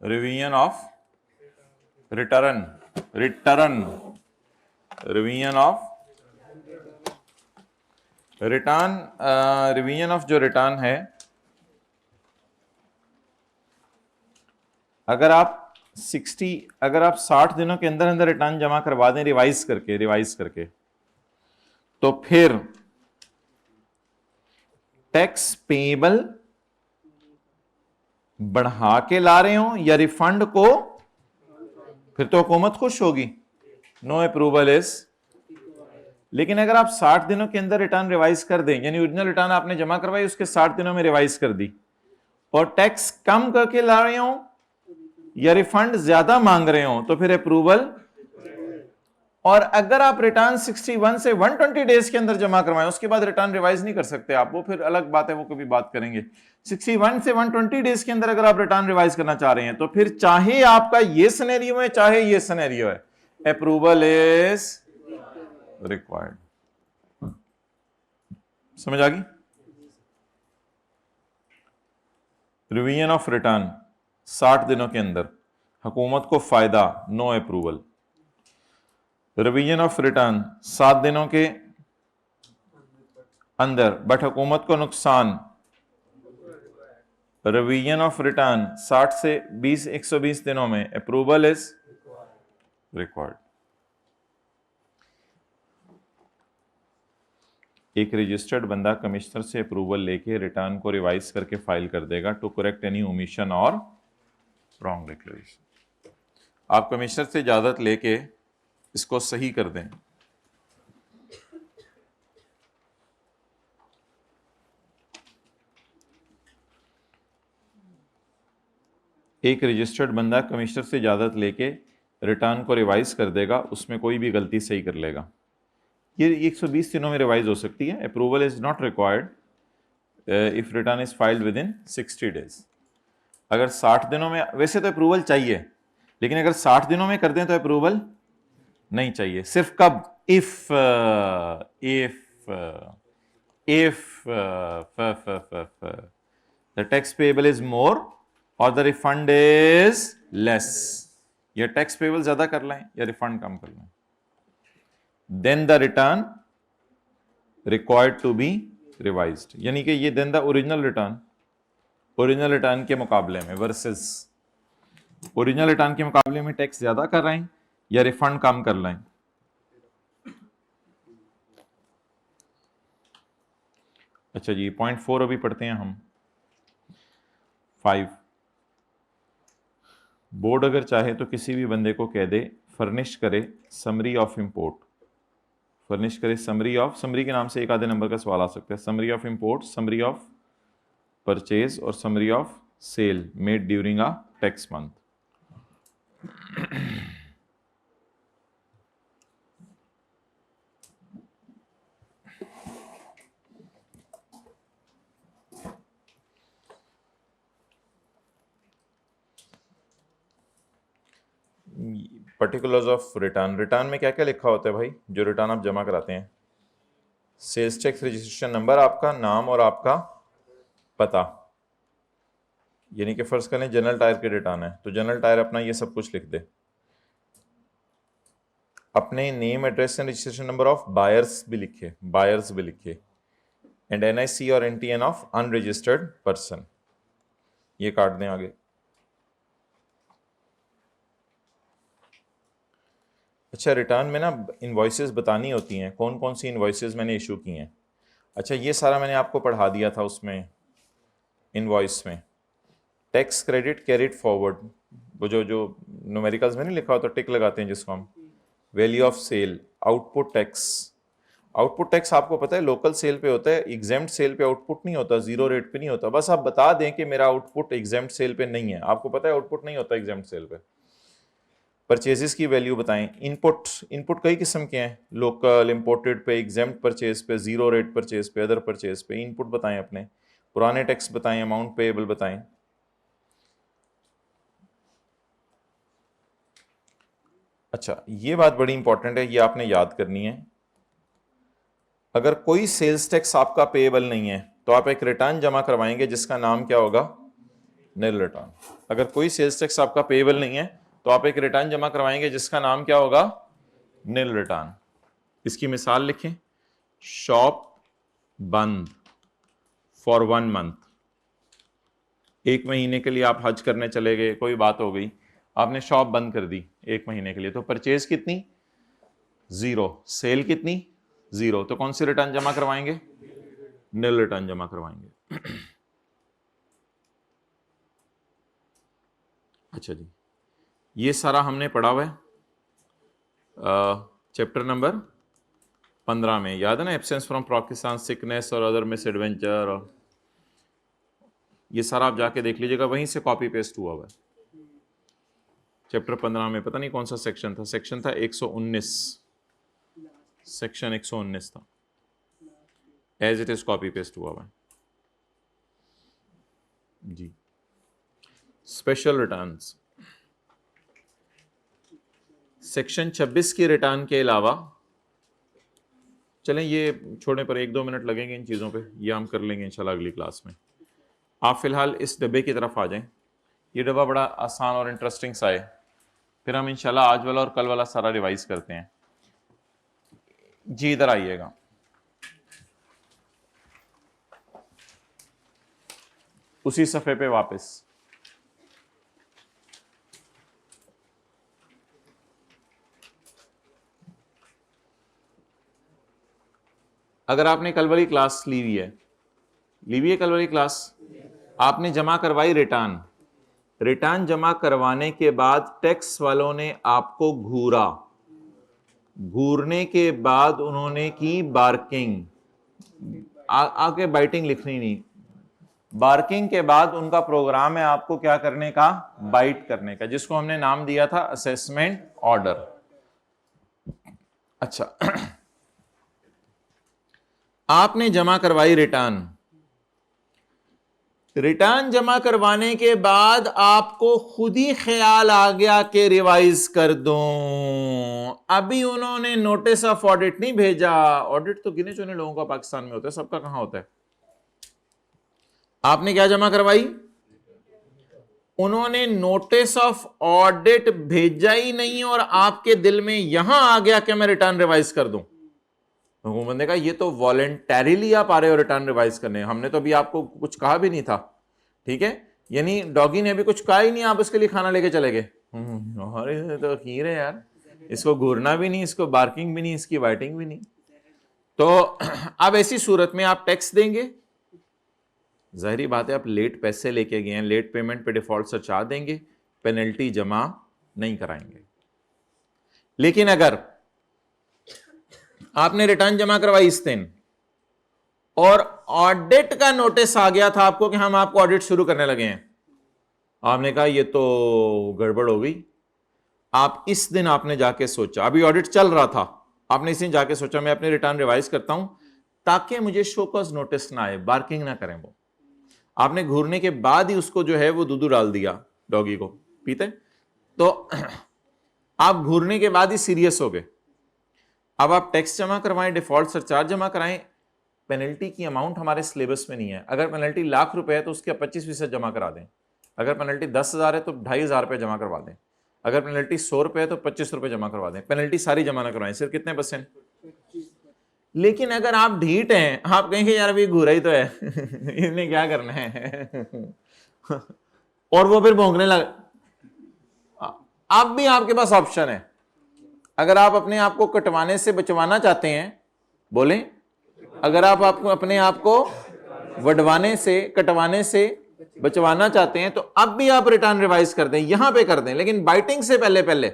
Revision of return, revision of return, revision of जो रिटर्न है, अगर आप 60 दिनों के अंदर अंदर रिटर्न जमा करवा दें रिवाइज करके तो फिर टैक्स पेएबल बढ़ा के ला रहे हो या रिफंड को, फिर तो हुकूमत खुश होगी, नो अप्रूवल इज। लेकिन अगर आप 60 दिनों के अंदर रिटर्न रिवाइज कर दें, यानी ओरिजिनल रिटर्न आपने जमा करवाई उसके 60 दिनों में रिवाइज कर दी और टैक्स कम करके ला रहे हो या रिफंड ज्यादा मांग रहे हो, तो फिर अप्रूवल। और अगर आप रिटर्न 61 से 120 डेज के अंदर जमा करवाएं उसके बाद रिटर्न रिवाइज नहीं कर सकते आप, वो फिर अलग बात है, वो कभी बात करेंगे। 61 से 120 डेज के अंदर अगर आप रिटर्न रिवाइज करना चाह रहे हैं तो फिर चाहे आपका ये सिनेरियो है चाहे ये सिनेरियो है, अप्रूवल इज रिक्वायर्ड। समझ आ गई? रिवीजन ऑफ रिटर्न 60 दिनों के अंदर, हुकूमत को फायदा, no approval. Revision of return 7 दिनों के अंदर बट हुकूमत को नुकसान, रिवीजन ऑफ रिटर्न 60 से 120 दिनों में, अप्रूवल इज रिक्वायर्ड। एक रजिस्टर्ड बंदा कमिश्नर से अप्रूवल लेके रिटर्न को रिवाइज करके फाइल कर देगा टू करेक्ट एनी ओमिशन और रॉन्ग डिक्लेरेशन। आप कमिश्नर से इजाजत लेके इसको सही कर दें। एक रजिस्टर्ड बंदा कमिश्नर से इजाजत लेके रिटर्न को रिवाइज कर देगा, उसमें कोई भी गलती सही कर लेगा। ये 120 दिनों में रिवाइज हो सकती है। Approval is not required if return is filed with in 60 days. अगर 60 दिनों में, वैसे तो अप्रूवल चाहिए, लेकिन अगर 60 दिनों में कर दें तो अप्रूवल नहीं चाहिए। सिर्फ कब? If the tax payable is more और द रिफंड इज लेस, या टैक्स पेएबल ज्यादा कर लें या रिफंड कम कर लें। Then the return required to be revised, यानी कि ये देन द ओरिजिनल रिटर्न के मुकाबले में वर्सेस ओरिजिनल रिटर्न के मुकाबले में टैक्स ज्यादा कर रहे हैं या रिफंड कम कर रहे हैं। अच्छा जी, पॉइंट 4 अभी पढ़ते हैं हम। 5, बोर्ड अगर चाहे तो किसी भी बंदे को कह दे फर्निश करे समरी ऑफ इंपोर्ट, फर्निश करे समरी के नाम से एक आधे नंबर का सवाल आ सकता है। Summary of import, summary of purchase और summary of sale made during a tax month. Particulars of return में क्या क्या लिखा होता है भाई, जो रिटर्न आप जमा कराते हैं? सेल्स टैक्स रजिस्ट्रेशन नंबर, आपका नाम और आपका पता। यानी कि फर्ज करें जनरल टायर के रिटर्न है तो जनरल टायर अपना ये सब कुछ लिख दे, अपने name address and registration number of buyers भी लिखे एंड NIC और NTN ऑफ अनरजिस्टर्ड पर्सन, ये काट दें आगे। अच्छा, रिटर्न में ना इनवॉइसेस बतानी होती हैं, कौन कौन सी इनवॉइसेस मैंने इशू की हैं। अच्छा, ये सारा मैंने आपको पढ़ा दिया था उसमें इनवॉइस में। टैक्स क्रेडिट कैरिड फॉरवर्ड, वो जो न्यूमेरिकल्स में नहीं लिखा होता, टिक लगाते हैं जिसको हम। Value of sale, output tax आपको पता है लोकल सेल पे होता है, एग्जेम्प्ट सेल पे आउटपुट नहीं होता, जीरो रेट पे नहीं होता। बस आप बता दें कि मेरा आउटपुट एग्जेम्प्ट सेल पे नहीं है, आपको पता है आउटपुट नहीं होता एग्जेम्प्ट सेल पे। परचेजेस की वैल्यू बताएं। इनपुट कई किस्म के हैं, लोकल, इंपोर्टेड पे, एग्जेम्प्ट परचेज पे, जीरो रेट परचेज पे, अदर परचेज पे। इनपुट बताएं अपने, पुराने टैक्स बताएं, अमाउंट पेएबल बताएं। अच्छा, ये बात बड़ी इंपॉर्टेंट है, ये आपने याद करनी है। अगर कोई सेल्स टैक्स आपका पेएबल नहीं है तो आप एक रिटर्न जमा करवाएंगे जिसका नाम क्या होगा? निल रिटर्न। अगर कोई सेल्स टैक्स आपका पेएबल नहीं है तो आप एक रिटर्न जमा करवाएंगे जिसका नाम क्या होगा? निल रिटर्न। इसकी मिसाल लिखें, शॉप बंद फॉर 1 मंथ, 1 महीने के लिए आप हज करने चले गए, कोई बात हो गई, आपने शॉप बंद कर दी 1 महीने के लिए, तो परचेज कितनी? 0, सेल कितनी? 0, तो कौन सी रिटर्न जमा करवाएंगे? निल रिटर्न जमा करवाएंगे। अच्छा जी, ये सारा हमने पढ़ा हुआ है चैप्टर नंबर 15 में, याद है ना? एब्सेंस फ्रॉम पाकिस्तान, सिकनेस और अदर मिस एडवेंचर, और ये सारा आप जाके देख लीजिएगा, वहीं से कॉपी पेस्ट हुआ हुआ है। चैप्टर 15 में पता नहीं कौन सा सेक्शन था, सेक्शन था 119, सेक्शन 119 था, as it is copy paste हुआ हुआ है जी। स्पेशल रिटर्न्स, सेक्शन 26 की रिटर्न के अलावा, चलें ये छोड़ने पर 1-2 मिनट लगेंगे इन चीज़ों पे, ये हम कर लेंगे इंशाल्लाह अगली क्लास में। आप फिलहाल इस डब्बे की तरफ आ जाएं, ये डब्बा बड़ा आसान और इंटरेस्टिंग सा है, फिर हम इंशाल्लाह आज वाला और कल वाला सारा रिवाइज करते हैं जी। इधर आइएगा, उसी सफ़े पे वापस। अगर आपने कल वाली क्लास ली हुई है कल वाली क्लास, आपने जमा करवाई रिटर्न जमा करवाने के बाद टैक्स वालों ने आपको घूरने के बाद उन्होंने की बार्किंग, आके बाइटिंग लिखनी नहीं, बार्किंग के बाद उनका प्रोग्राम है आपको क्या करने का? बाइट करने का, जिसको हमने नाम दिया था असेसमेंट ऑर्डर। अच्छा, आपने जमा करवाई रिटर्न जमा करवाने के बाद आपको खुद ही ख्याल आ गया कि रिवाइज कर दूं। अभी उन्होंने नोटिस ऑफ ऑडिट नहीं भेजा, ऑडिट तो गिने चुने लोगों का पाकिस्तान में होता है, सबका कहां होता है। आपने क्या जमा करवाई? उन्होंने नोटिस ऑफ ऑडिट भेजा ही नहीं और आपके दिल में यहां आ गया कि मैं रिटर्न रिवाइज कर दूं। हुकूमत ने कहा ये तो वॉलेंटरीली आप आ रहे हो रिटर्न रिवाइज करने, हमने तो अभी आपको कुछ कहा भी नहीं था, ठीक है, यानी डॉगी ने अभी कुछ कहा ही नहीं, आप उसके लिए खाना लेके चले गए। अरे तो खीर है यार, इसको घूरना भी नहीं, इसको बार्किंग भी नहीं, इसकी वाइटिंग भी नहीं। तो अब ऐसी सूरत में आप टैक्स देंगे, जाहिर बात है आप लेट पैसे लेके गए हैं, लेट पेमेंट पे डिफॉल्ट सरचार्ज देंगे, पेनल्टी जमा नहीं कराएंगे। लेकिन अगर आपने रिटर्न जमा करवाई इस दिन और ऑडिट का नोटिस आ गया था आपको कि हम आपको ऑडिट शुरू करने लगे हैं, आपने कहा ये तो गड़बड़ हो गई, आप इस दिन आपने जाके सोचा, अभी ऑडिट चल रहा था, आपने इस दिन जाके सोचा मैं अपने रिटर्न रिवाइज करता हूं ताकि मुझे शो कॉज नोटिस ना आए, बार्किंग ना करें वो। आपने घूरने के बाद ही उसको जो है वो दूध डाल दिया, डॉगी को पीते, तो आप घूरने के बाद ही सीरियस हो गए। अब आप टैक्स जमा करवाएं, डिफॉल्ट सरचार्ज जमा कराएं, पेनल्टी की अमाउंट हमारे सिलेबस में नहीं है। अगर पेनल्टी ₹1,00,000 है तो उसके 25% जमा करा दें, अगर पेनल्टी 10,000 है तो ₹2,500 जमा करवा दें, अगर पेनल्टी ₹100 है तो ₹25 जमा करवा दें। पेनल्टी सारी जमा ना करवाएं, सिर्फ कितने %? लेकिन अगर आप ढीठ हैं, आप कहेंगे यार अभी घूरा ही तो है इसने क्या करना है और वो फिर भौंकने लग, अब भी आपके पास ऑप्शन है। अगर आप अपने आप को कटवाने से बचवाना चाहते हैं, बोलें, अगर आप आपको अपने आप को वडवाने से, कटवाने से बचवाना चाहते हैं तो अब भी आप रिटर्न रिवाइज कर दें, यहां पे कर दें, लेकिन बाइटिंग से पहले पहले,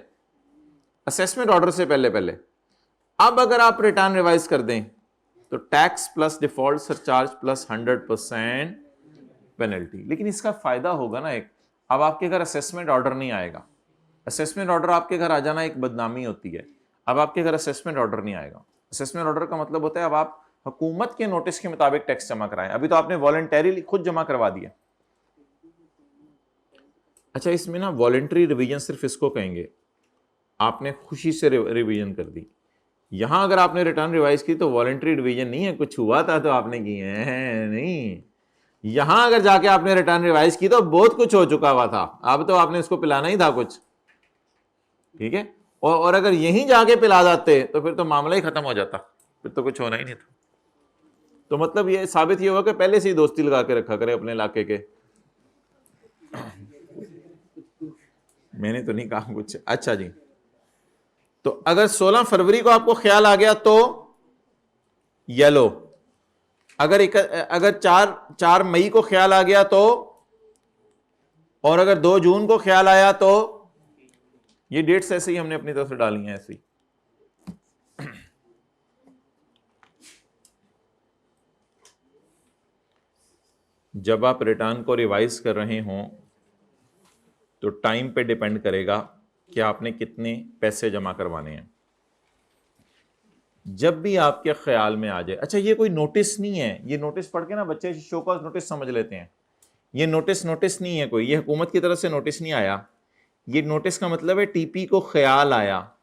असेसमेंट ऑर्डर से पहले पहले। अब अगर आप रिटर्न रिवाइज कर दें तो tax plus default surcharge plus 100% penalty. लेकिन इसका फायदा होगा ना एक, अब आपके घर असेसमेंट ऑर्डर नहीं आएगा। असेसमेंट ऑर्डर आपके घर आ जाना एक बदनामी होती है। अब आपके घर असेसमेंट ऑर्डर नहीं आएगा। असेसमेंट ऑर्डर का मतलब होता है अब आप हुकूमत के नोटिस के मुताबिक टैक्स जमा कराएं। अभी तो आपने वॉलंटरीली खुद जमा करवा दिया। अच्छा, इसमें ना वॉलंटरी रिवीजन सिर्फ इसको कहेंगे, आपने खुशी से रिवीजन कर दी। यहां अगर आपने रिटर्न रिवाइज की तो वॉलंटरी रिवीजन नहीं है, कुछ हुआ था तो आपने की है नहीं। यहां अगर जाके आपने रिटर्न रिवाइज की तो बहुत कुछ हो चुका हुआ था, अब तो आपने इसको पिलाना ही था कुछ, ठीक है। और अगर यहीं जाके पिला जाते तो फिर तो मामला ही खत्म हो जाता, फिर तो कुछ होना ही नहीं था। तो मतलब ये साबित ये हुआ कि पहले से ही दोस्ती लगा के रखा करे अपने इलाके के। मैंने तो नहीं कहा कुछ। अच्छा जी, तो अगर 16 फरवरी को आपको ख्याल आ गया तो येलो, अगर 4 मई को ख्याल आ गया तो, और अगर 2 जून को ख्याल आया तो, ये डेट्स ऐसे ही हमने अपनी तरफ से डाली हैं ऐसी। जब आप रिटर्न को रिवाइज कर रहे हों तो टाइम पे डिपेंड करेगा कि आपने कितने पैसे जमा करवाने हैं। जब भी आपके ख्याल में आ जाए, अच्छा ये कोई नोटिस नहीं है, ये नोटिस पढ़ के ना बच्चे शो कॉज नोटिस समझ लेते हैं, ये नोटिस नहीं है कोई, ये हुकूमत की तरफ से नोटिस नहीं आया। ये नोटिस का मतलब है टीपी को ख्याल आया,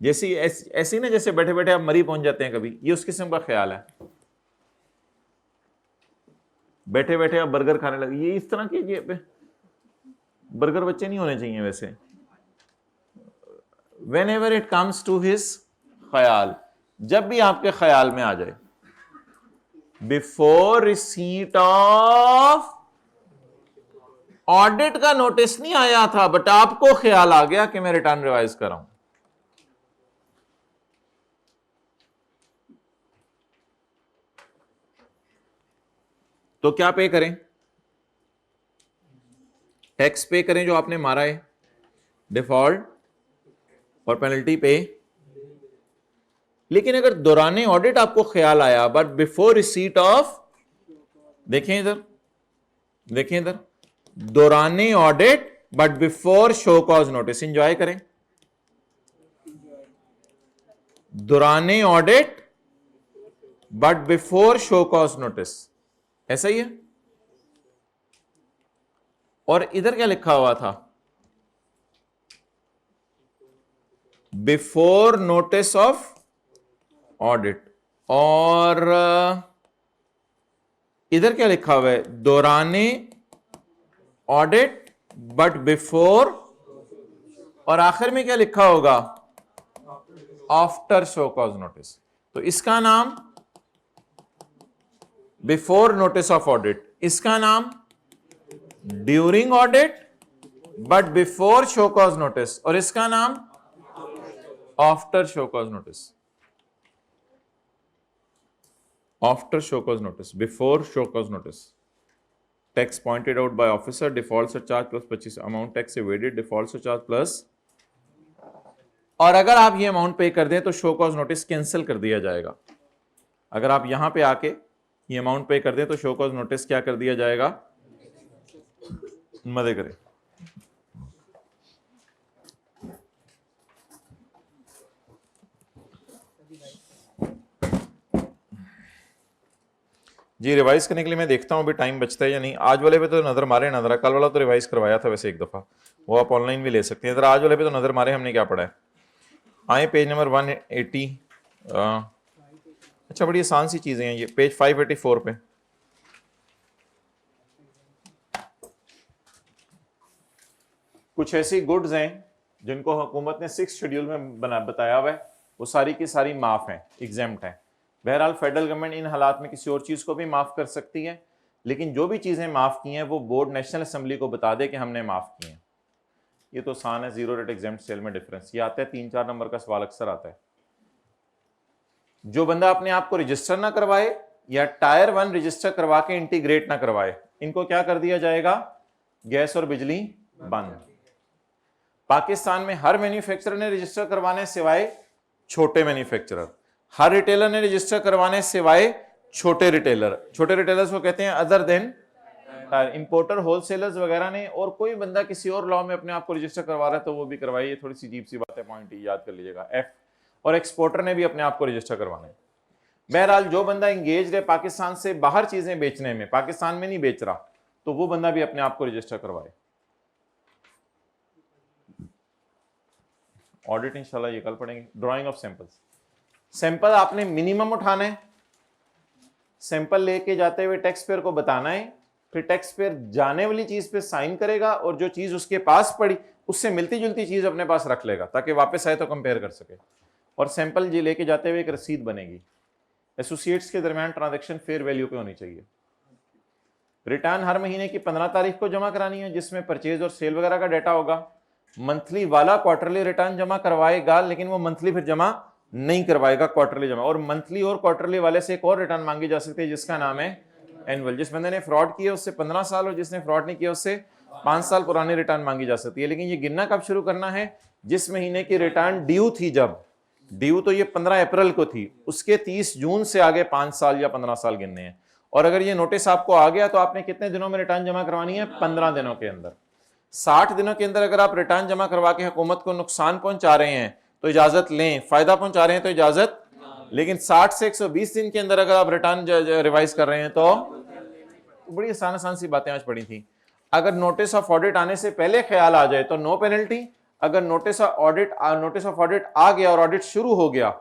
जैसे ऐसे ना जैसे बैठे बैठे आप मरी पहुंच जाते हैं कभी, ये उस किस्म का ख्याल है। बैठे बैठे आप बर्गर खाने लगे, ये इस तरह की बर्गर बच्चे नहीं होने चाहिए वैसे। Whenever it comes to his ख्याल, जब भी आपके ख्याल में आ जाए, बिफोर रिसीट ऑफ ऑडिट का नोटिस नहीं आया था बट आपको ख्याल आ गया कि मैं रिटर्न रिवाइज कर रहा हूं, तो क्या पे करें? टैक्स पे करें जो आपने मारा है, डिफॉल्ट और पेनल्टी पे। लेकिन अगर दौराने ऑडिट आपको ख्याल आया बट बिफोर रिसीट ऑफ, देखें इधर, दौराने audit but before show cause notice, enjoy करें, दौराने audit but before show cause notice, ऐसा ही है। और इधर क्या लिखा हुआ था? बिफोर नोटिस ऑफ ऑडिट, और इधर क्या लिखा हुआ है? दौराने ऑडिट बट बिफोर, और आखिर में क्या लिखा होगा, आफ्टर शो कॉज नोटिस। तो इसका नाम बिफोर नोटिस ऑफ ऑडिट, इसका नाम during audit but before show cause notice, और इसका नाम after show cause notice. After show cause notice, before show cause notice. Tax pointed out by officer, default surcharge plus 25 amount tax evaded, default surcharge plus, और अगर आप ये amount पे कर दें तो शो कॉज नोटिस कैंसिल कर दिया जाएगा। अगर आप यहां पे आके ये अमाउंट पे कर दें तो शो कॉज नोटिस क्या कर दिया जाएगा, मदद करें। जी रिवाइज करने के लिए मैं देखता हूं अभी टाइम बचता है या नहीं। आज वाले पे तो नजर मारे ना, जरा कल वाला तो रिवाइज करवाया था वैसे एक दफा, वो आप ऑनलाइन भी ले सकते हैं। जरा आज वाले पे तो नजर मारे हमने क्या पढ़ा है। आए पेज नंबर 180, अच्छा बड़ी आसान सी चीजें हैं ये, पेज 584 पे। कुछ ऐसी गुड्स हैं जिनको हुकूमत ने 6 शेड्यूल में बताया हुआ है, वो सारी की सारी माफ हैं, एग्जेम्प्ट हैं। बहरहाल फेडरल गवर्नमेंट इन हालात में किसी और चीज़ को भी माफ़ कर सकती है, लेकिन जो भी चीज़ें माफ़ की हैं वो बोर्ड नेशनल असेंबली को बता दे कि हमने माफ़ की हैं। ये तो आसान है, जीरो रेट एग्जेम्प्ट सेल में डिफरेंस। ये आता है 3-4 नंबर का सवाल अक्सर आता है। जो बंदा अपने आप को रजिस्टर ना करवाए या टायर 1 रजिस्टर करवा के इंटीग्रेट ना करवाए, इनको क्या कर दिया जाएगा, गैस और बिजली बंद। पाकिस्तान में हर मैन्युफैक्चरर ने रजिस्टर करवाने सिवाय छोटे मैन्युफैक्चरर, हर रिटेलर ने रजिस्टर करवाने सिवाय छोटे रिटेलर। छोटे रिटेलर्स को कहते हैं अदर देन इंपोर्टर, होलसेलर्स वगैरह ने, और कोई बंदा किसी और लॉ में अपने आप को रजिस्टर करवा रहा है तो वो भी करवाइए। थोड़ी सी अजीब सी बात है, पॉइंट याद कर लीजिएगा एफ। और एक्सपोर्टर ने भी अपने आप को रजिस्टर करवाना है। बहरहाल जो बंदा इंगेज है पाकिस्तान से बाहर चीजें बेचने में, पाकिस्तान में नहीं बेच रहा, तो वो बंदा भी अपने आप को रजिस्टर करवाए। ऑडिट इंशाल्लाह ये कल पढ़ेंगे। ड्राइंग ऑफ सैंपल्स, सैंपल आपने मिनिमम उठाना है, सैंपल लेके जाते हुए टैक्स पेयर को बताना है, फिर टैक्स पेयर जाने वाली चीज पे साइन करेगा और जो चीज उसके पास पड़ी उससे मिलती जुलती चीज अपने पास रख लेगा ताकि वापस आए तो कंपेयर कर सके। और सैंपल जी लेके जाते हुए एक रसीद बनेगी। एसोसिएट्स के दरमियान ट्रांजैक्शन फेयर वैल्यू पे होनी चाहिए। रिटर्न हर महीने की 15 तारीख को जमा करानी है जिसमें परचेज और सेल वगैरह का डाटा होगा। मंथली वाला क्वार्टरली रिटर्न जमा करवाएगा, लेकिन वो मंथली फिर जमा नहीं करवाएगा, क्वार्टरली जमा। और मंथली और क्वार्टरली वाले से एक और रिटर्न मांगी जा सकती है जिसका नाम है एनुअल। जिस बंदे ने फ्रॉड किया उससे 15 साल और जिसने फ्रॉड नहीं किया उससे 5 साल पुरानी रिटर्न मांगी जा सकती है। लेकिन ये गिनना कब शुरू करना है, जिस महीने की रिटर्न ड्यू थी। जब ड्यू तो ये 15 अप्रैल को थी, उसके 30 जून से आगे 5 साल या 15 साल गिनने हैं। और अगर ये नोटिस आपको आ गया तो आपने कितने दिनों में रिटर्न जमा करवानी है, 15 दिनों के अंदर। 60 दिनों के अंदर अगर आप रिटर्न जमा करवा के हुकूमत को नुकसान पहुंचा रहे हैं तो इजाजत लें, फायदा पहुंचा रहे हैं तो इजाजत, लेकिन 60 से 120 दिन के अंदर अगर आप रिटर्न रिवाइज कर रहे हैं तो बड़ी आसान आसान सी बातें आज पढ़ी थी। अगर नोटिस ऑफ ऑडिट आने से पहले ख्याल आ जाए तो नो पेनल्टी। अगर नोटिस ऑफ ऑडिट आ गया और ऑडिट शुरू हो गया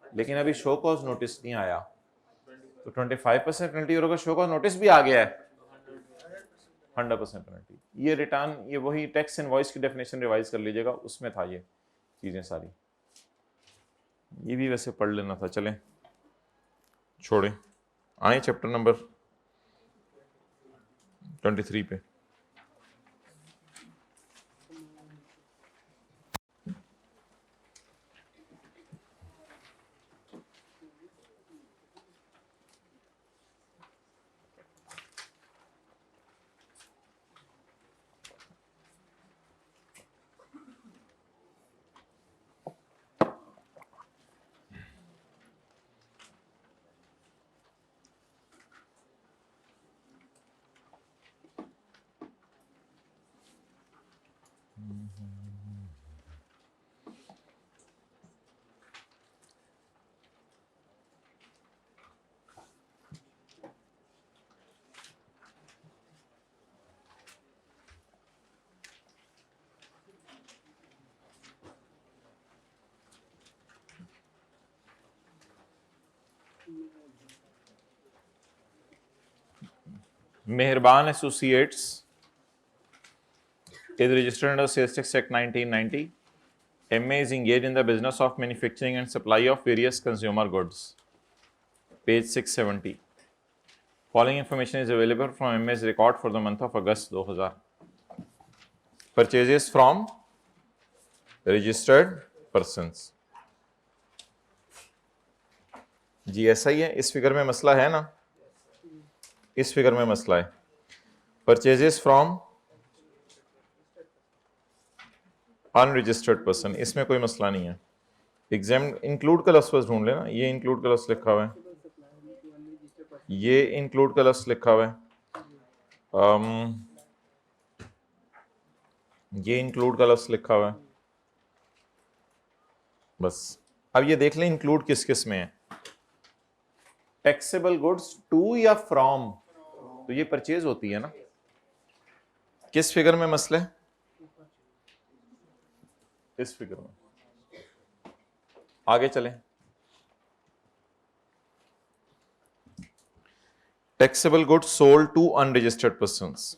लेकिन अभी शो कॉज नोटिस नहीं आया तो 25% पेनल्टी। और अगर शो कॉज नोटिस भी आ गया है 100% पेनल्टी। ये रिटर्न, ये वही टैक्स इनवॉइस की डेफिनेशन रिवाइज कर लीजिएगा, उसमें था ये चीजें सारी। ये भी वैसे पढ़ लेना था, चलें छोड़ें। आए चैप्टर नंबर 23 पे। मेहरबान associates is registered under Sales Tax Act 1990. MA is engaged in the business of manufacturing and supply of various consumer goods. Page 670. Following information is available from MA's record for the month of August 2000. Purchases from registered persons. जी ऐसा ही है, इस figure में मसला है ना, इस figure में मसला है परचेजेस फ्रॉम अनरजिस्टर्ड पर्सन, इसमें कोई मसला नहीं है। एग्जाम इंक्लूड का लफ्ज़ ढूंढ लेना, ये इंक्लूड का लफ्ज़ लिखा हुआ है, ये इंक्लूड का लफ्ज़ लिखा हुआ है, ये इंक्लूड का लफ्ज़ लिखा हुआ है। बस अब ये देख लें इंक्लूड किस किस में है। टैक्सेबल गुड्स टू या फ्रॉम, तो ये परचेज होती है ना। किस फिगर में मसला है? इस फिगर में। आगे चलें। Taxable goods sold to unregistered persons,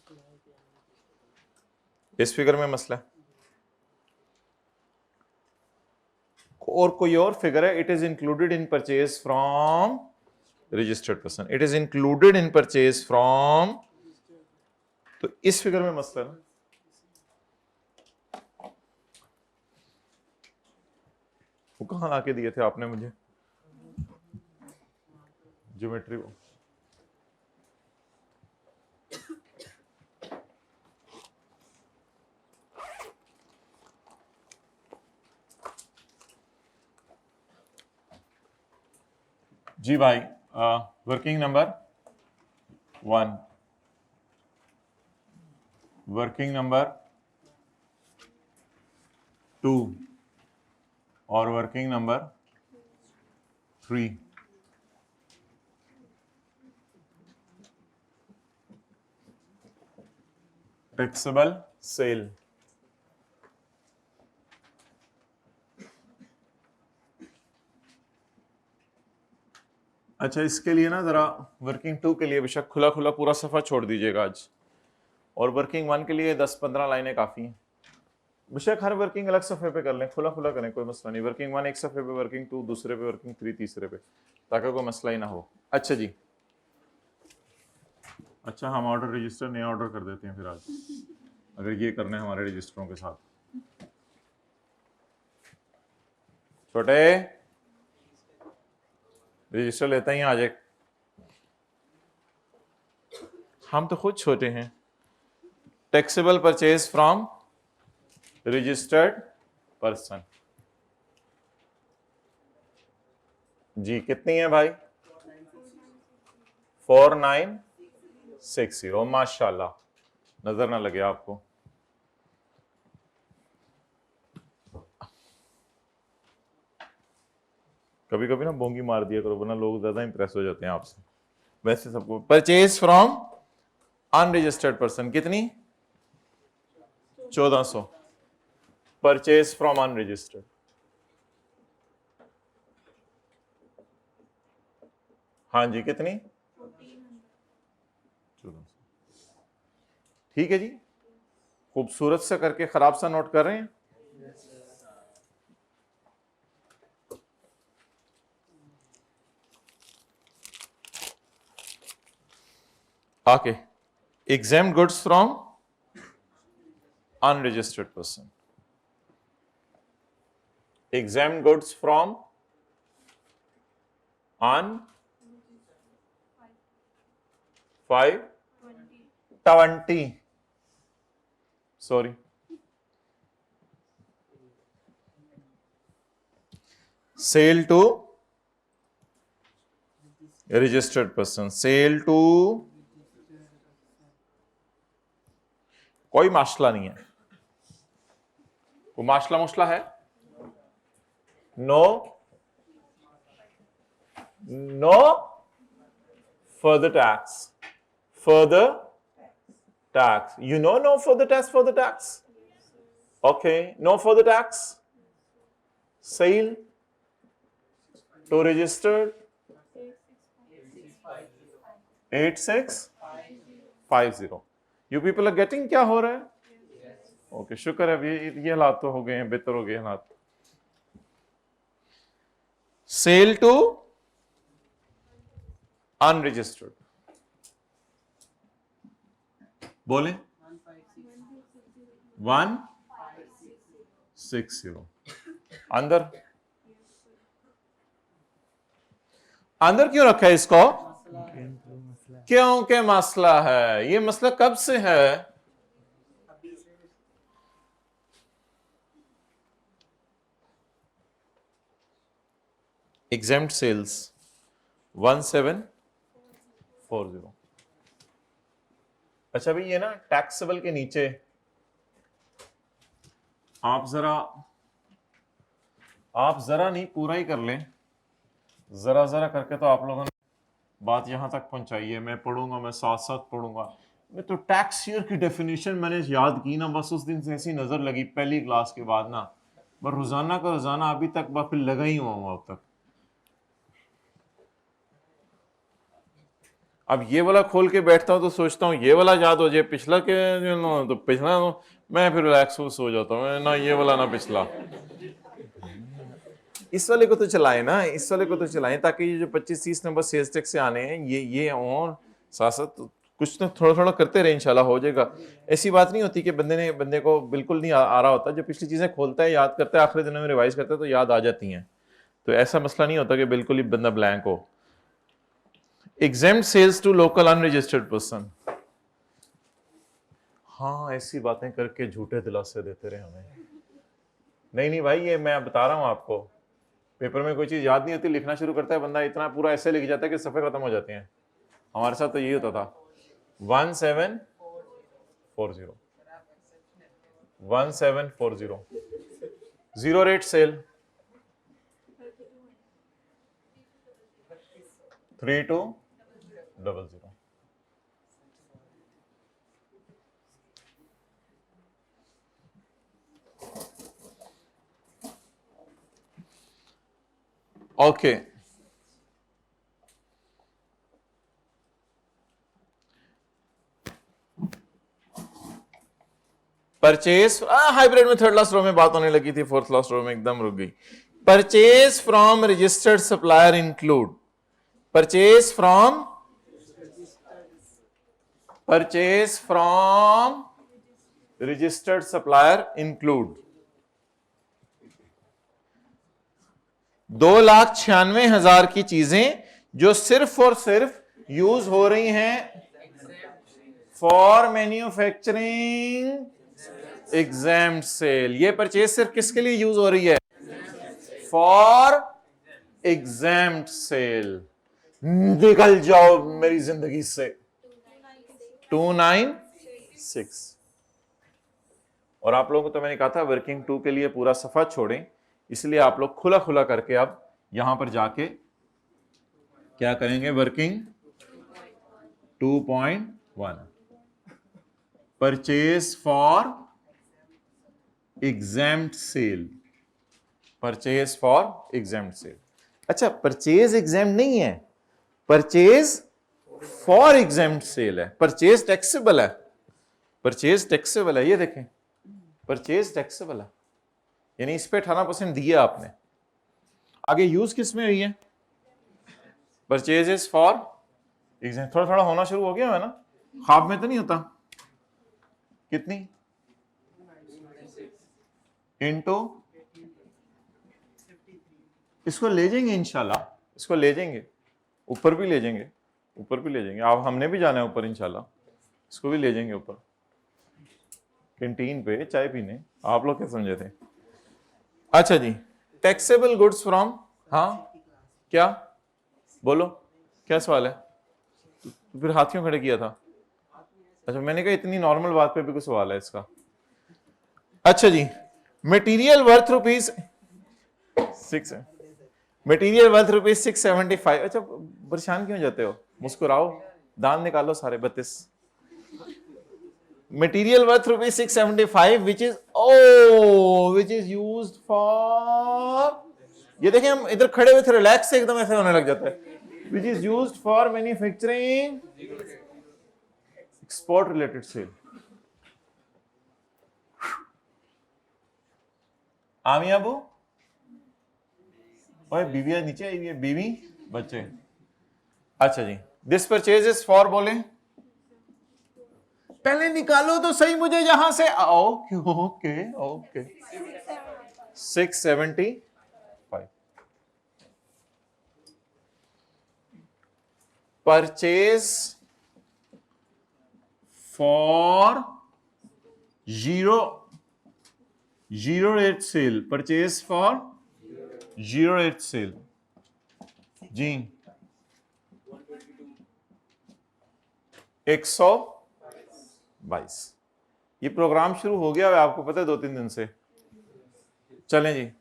इस फिगर में मसला है। और कोई और फिगर है, it is included in purchase from registered person, it is included in purchase from, तो इस फिगर में मसला है। वो कहां लाके दिए थे आपने मुझे ज्योमेट्री वो? जी भाई, वर्किंग नंबर 1, वर्किंग नंबर 2 और वर्किंग नंबर 3। टैक्सेबल सेल, अच्छा इसके लिए ना जरा वर्किंग 2 के लिए बेशक खुला खुला पूरा सफा छोड़ दीजिएगा आज, और वर्किंग 1 के लिए 10-15 लाइनें काफी हैं। बेशक हर वर्किंग अलग सफ़े पे कर लें, खुला खुला करें, कोई मसला नहीं। वर्किंग 1 एक सफ़े पे, वर्किंग 2 दूसरे पे, वर्किंग 3 तीसरे पे, ताकि कोई मसला ही ना हो। अच्छा जी, अच्छा हम ऑर्डर रजिस्टर नया ऑर्डर कर देते हैं फिर आज, अगर ये करने हमारे रजिस्टरों के साथ। छोटे रजिस्टर लेते ही आज एक, हम तो खुद छोटे हैं। Taxable purchase from registered person, जी कितनी है भाई? 4960, माशाल्लाह, नजर ना लगे आपको। कभी कभी ना बोंगी मार दिया करो, वरना लोग ज्यादा इंप्रेस हो जाते हैं आपसे। वैसे सबको परचेज फ्रॉम अनरजिस्टर्ड पर्सन कितनी? 1400। परचेज फ्रॉम अनरजिस्टर्ड, हाँ जी कितनी? 1400। ठीक है जी, खूबसूरत सा करके खराब सा नोट कर रहे हैं। आके exempt goods from unregistered person, exempt goods from un 520, sorry, sale to registered person, sale to, कोई माशला नहीं है, कोई माशला मुशला है? No, no further tax, further tax, you know, no further tax, further tax, okay, no further tax, sale to registered 8650। You people are getting क्या हो रहा है? ओके, शुक्र है, ये हालात तो हो गए हैं, बेहतर हो गए हालात। सेल टू अनरजिस्टर्ड, बोले 160। अंदर अंदर क्यों रखा है इसको? क्योंकि मसला है। ये मसला कब से है? Exempt sales 1740। अच्छा भाई, ये ना टैक्सेबल के नीचे आप जरा नहीं, पूरा ही कर लें, जरा जरा करके तो आप लोगों ने बात यहां तक पहुंचाई है। मैं पढ़ूंगा, मैं साथ साथ पढ़ूंगा। मैं तो टैक्स ईयर की डेफिनेशन मैंने याद की ना, बस उस दिन से ऐसी नजर लगी पहली क्लास के बाद ना, बस रोजाना का रोजाना अभी तक बस फिर लगा ही हुआ हूं अब तक। अब ये वाला खोल के बैठता हूं तो सोचता हूँ ये वाला याद हो जाए, पिछला के तो पिछला मैं फिर रिलैक्स हो जाता हूँ ना, ये वाला ना पिछला। इस वाले को तो चलाएं ना, इस वाले को तो चलाएं, ताकि ये जो 25-30 नंबर सेल्स टैक्स से आने हैं, ये और साथ साथ कुछ तो थोड़ा थोड़ा करते रहे, इंशाल्लाह हो जाएगा। ऐसी बात नहीं होती कि बंदे को बिल्कुल नहीं आ रहा होता। जो पिछली चीजें खोलता है, याद करता है, आखिरी दिनों में रिवाइज करता है तो याद आ जाती हैं। तो ऐसा मसला नहीं होता कि बिल्कुल ही बंदा ब्लैंक हो। Exempt sales to local unregistered person, हाँ ऐसी बातें करके झूठे दिलासे देते रहे हमें। नहीं भाई, ये मैं बता रहा हूं आपको, पेपर में कोई चीज याद नहीं होती, लिखना शुरू करता है बंदा, इतना पूरा ऐसे लिख जाता है कि सफे खत्म हो जाते हैं। हमारे साथ तो यही होता था। 1740 zero rate sale 3200। Okay, purchase hybrid में थर्ड लास्ट रो में बात होने लगी थी, फोर्थ लास्ट रो में एकदम रुक गई। Purchase from registered supplier include, purchase from registered supplier include 2,96,000 की चीजें जो सिर्फ और सिर्फ यूज हो रही हैं फॉर मैन्युफैक्चरिंग एग्जेम्प्ट सेल। ये परचेज सिर्फ किसके लिए यूज हो रही है? For exempt sale. निकल जाओ मेरी जिंदगी से। 296। और आप लोगों को तो मैंने कहा था वर्किंग 2 के लिए पूरा सफा छोड़ें, इसलिए आप लोग खुला खुला करके अब यहां पर जाके क्या करेंगे? Working 2.1 purchase for exempt sale, purchase for exempt sale. अच्छा, परचेज एग्जेम्प्ट नहीं है, परचेज फॉर एग्जेम्प्ट सेल है। परचेज टैक्सेबल है, परचेज टैक्सेबल है। ये देखें, परचेज टैक्सेबल है, यानी इस पे 18% दिया आपने। आगे यूज किस में हुई है? Purchases for exempt. थोड़ा थोड़ा होना शुरू हो गया है ना, ख्वाब में तो नहीं होता। कितनी? इनटू, इसको ले जाएंगे इंशाल्लाह, इसको ले जाएंगे ऊपर भी ले जाएंगे, ऊपर भी ले जाएंगे। आप हमने भी जाना है ऊपर इंशाल्लाह, इसको भी ले जाएंगे ऊपर कैंटीन पे चाय पीने। आप लोग क्या समझे थे? अच्छा जी, टैक्सेबल गुड्स फ्रॉम, हाँ क्या बोलो, क्या सवाल है? तो फिर हाथ क्यों खड़े किया था? अच्छा, मैंने कहा इतनी नॉर्मल बात पे भी कोई सवाल है इसका। अच्छा जी, material worth rupees 6, material worth rupees 675। अच्छा, परेशान क्यों जाते हो? मुस्कुराओ, दांत निकालो सारे 32। Material worth rupees 675 which is used for, ये देखें हम इधर खड़े हुए थे, रिलैक्स से एकदम ऐसे होने लग जाता है। Which is used for manufacturing export related sale. आमी अबू, ओए बीवी नीचे आई हुई है, बीवी बच्चे। अच्छा जी, दिस परचेज इज फॉर बोले, पहले निकालो तो सही मुझे यहां से। Okay okay okay, 675। Purchase for 08 sale, purchase for 08 sale जी, 122। ये प्रोग्राम शुरू हो गया है, आपको पता है 2-3 दिन से। चलें जी,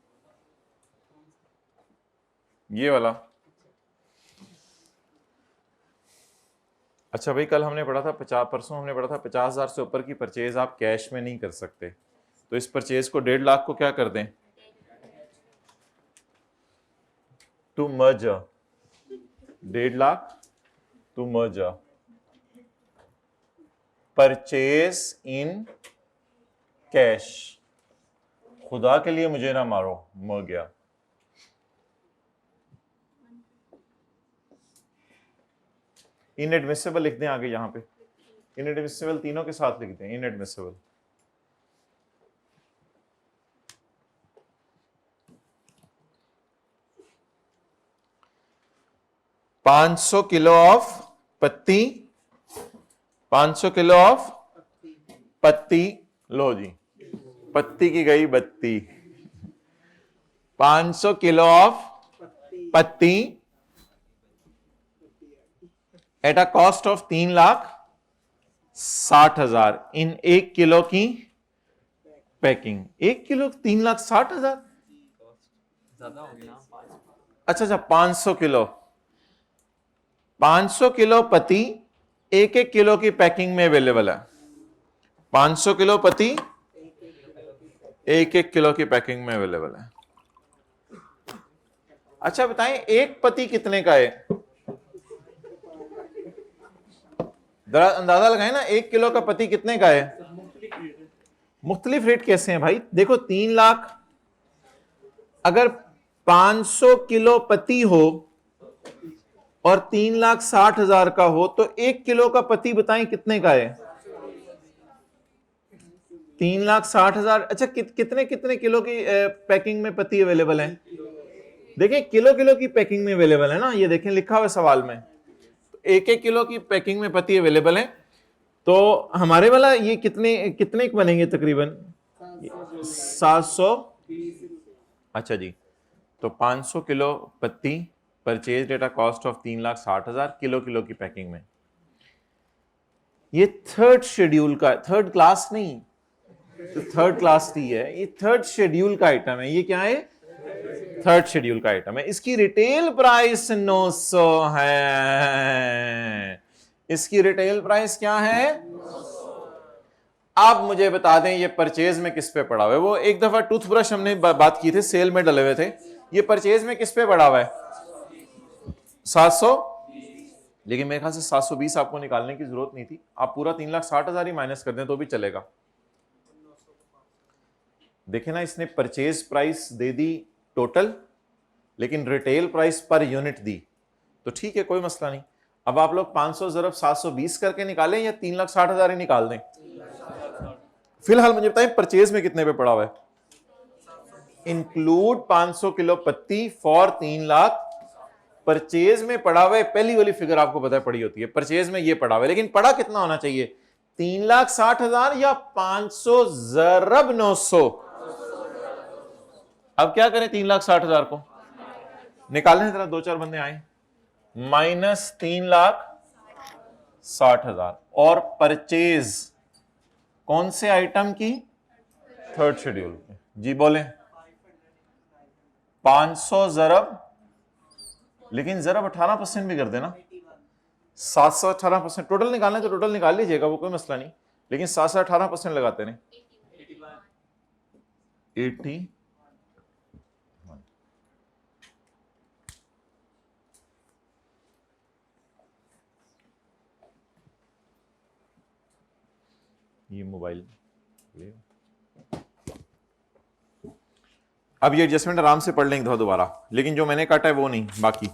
ये वाला। अच्छा भाई, कल हमने पढ़ा था 50, परसों हमने पढ़ा था 50,000 से ऊपर की परचेज आप कैश में नहीं कर सकते। तो इस परचेज को 1.5 लाख को क्या कर दें, to merge, 1.5 lakh to merge purchase in cash. खुदा के लिए मुझे ना मारो, मर गया। इनएडमिसिबल लिख दें आगे, यहां पे इनएडमिसिबल तीनों के साथ लिख दें, इनएडमिसिबल। $500 किलो ऑफ पत्ती, 500 किलो ऑफ पत्ती, लो जी, पत्ती की गई बत्ती। 500 किलो ऑफ पत्ती at a cost of 3,60,000 in 1 kilo की पैकिंग। 1 किलो 3,60,000 ज्यादा हो गया ना। अच्छा, 500 किलो, 500 किलो पत्ती 1-1 किलो की पैकिंग में अवेलेबल है। 500 किलो पत्ती 1-1 किलो की पैकिंग में अवेलेबल है। अच्छा बताएं, एक पत्ती कितने का है, जरा अंदाजा लगाएं ना, 1 किलो का पत्ती कितने का है। मुख्तलिफ रेट कैसे हैं भाई, देखो 3 लाख, अगर 500 किलो पत्ती हो और 3,60,000 का हो तो 1 किलो का पत्ती बताएं कितने का है, 3,60,000। अच्छा कितने कितने किलो की पैकिंग में पत्ती अवेलेबल है, देखिए किलो किलो की पैकिंग में अवेलेबल है ना, ये देखें लिखा हुआ सवाल में, 1-1 किलो की पैकिंग में पत्ती अवेलेबल है। तो हमारे वाला ये कितने कितने बनेंगे, तकरीबन 700। अच्छा जी, तो 500 किलो पत्ती purchase at a cost of 3,60,000 kilo kilo की पैकिंग में। ये थर्ड शेड्यूल का, थर्ड क्लास नहीं, तो थर्ड क्लास टी है, ये थर्ड शेड्यूल का आइटम है। ये क्या है, थर्ड शेड्यूल का आइटम है। इसकी रिटेल प्राइस 900 है। इसकी रिटेल प्राइस क्या है, आप मुझे बता दें ये परचेज में किस पे पड़ा हुआ है। वो एक दफा टूथब्रश हमने बात की थी, सेल में डले हुए थे, ये परचेज में किस पे पड़ा हुआ है, 700। लेकिन मेरे ख्याल से 720 आपको निकालने की जरूरत नहीं थी, आप पूरा 3,60,000 ही माइनस कर दें तो भी चलेगा। देखे ना, इसने परचेज प्राइस दे दी टोटल, लेकिन रिटेल प्राइस पर यूनिट दी, तो ठीक है, कोई मसला नहीं। अब आप लोग 500 ज़रब 720 करके निकालें या 3,60,000 ही निकाल दें। फिलहाल मुझे बताएं परचेज में कितने पे पड़ा हुआ है, इंक्लूड 500 किलो पत्ती फॉर 3 लाख। परचेज में पड़ा हुआ है, पहली वाली फिगर आपको पता है पड़ी होती है, परचेज में ये पड़ा हुआ है, लेकिन पड़ा कितना होना चाहिए, 3,60,000 या 500 ज़रब 900। अब क्या करें, 3,60,000 को निकालने जरा, 2-4 बंदे आए, माइनस 3,60,000 और परचेज कौन से आइटम की, थर्ड शेड्यूल जी, बोले 500 ज़रब, लेकिन ज़रब 18% भी कर देना, 718%। टोटल निकालना है तो टोटल निकाल लीजिएगा, वो कोई मसला नहीं, लेकिन 718% लगाते नहीं। 80 ये मोबाइल अब ये एडजस्टमेंट आराम से पढ़ लेंगे दोबारा, लेकिन जो मैंने काटा है वो नहीं, बाकी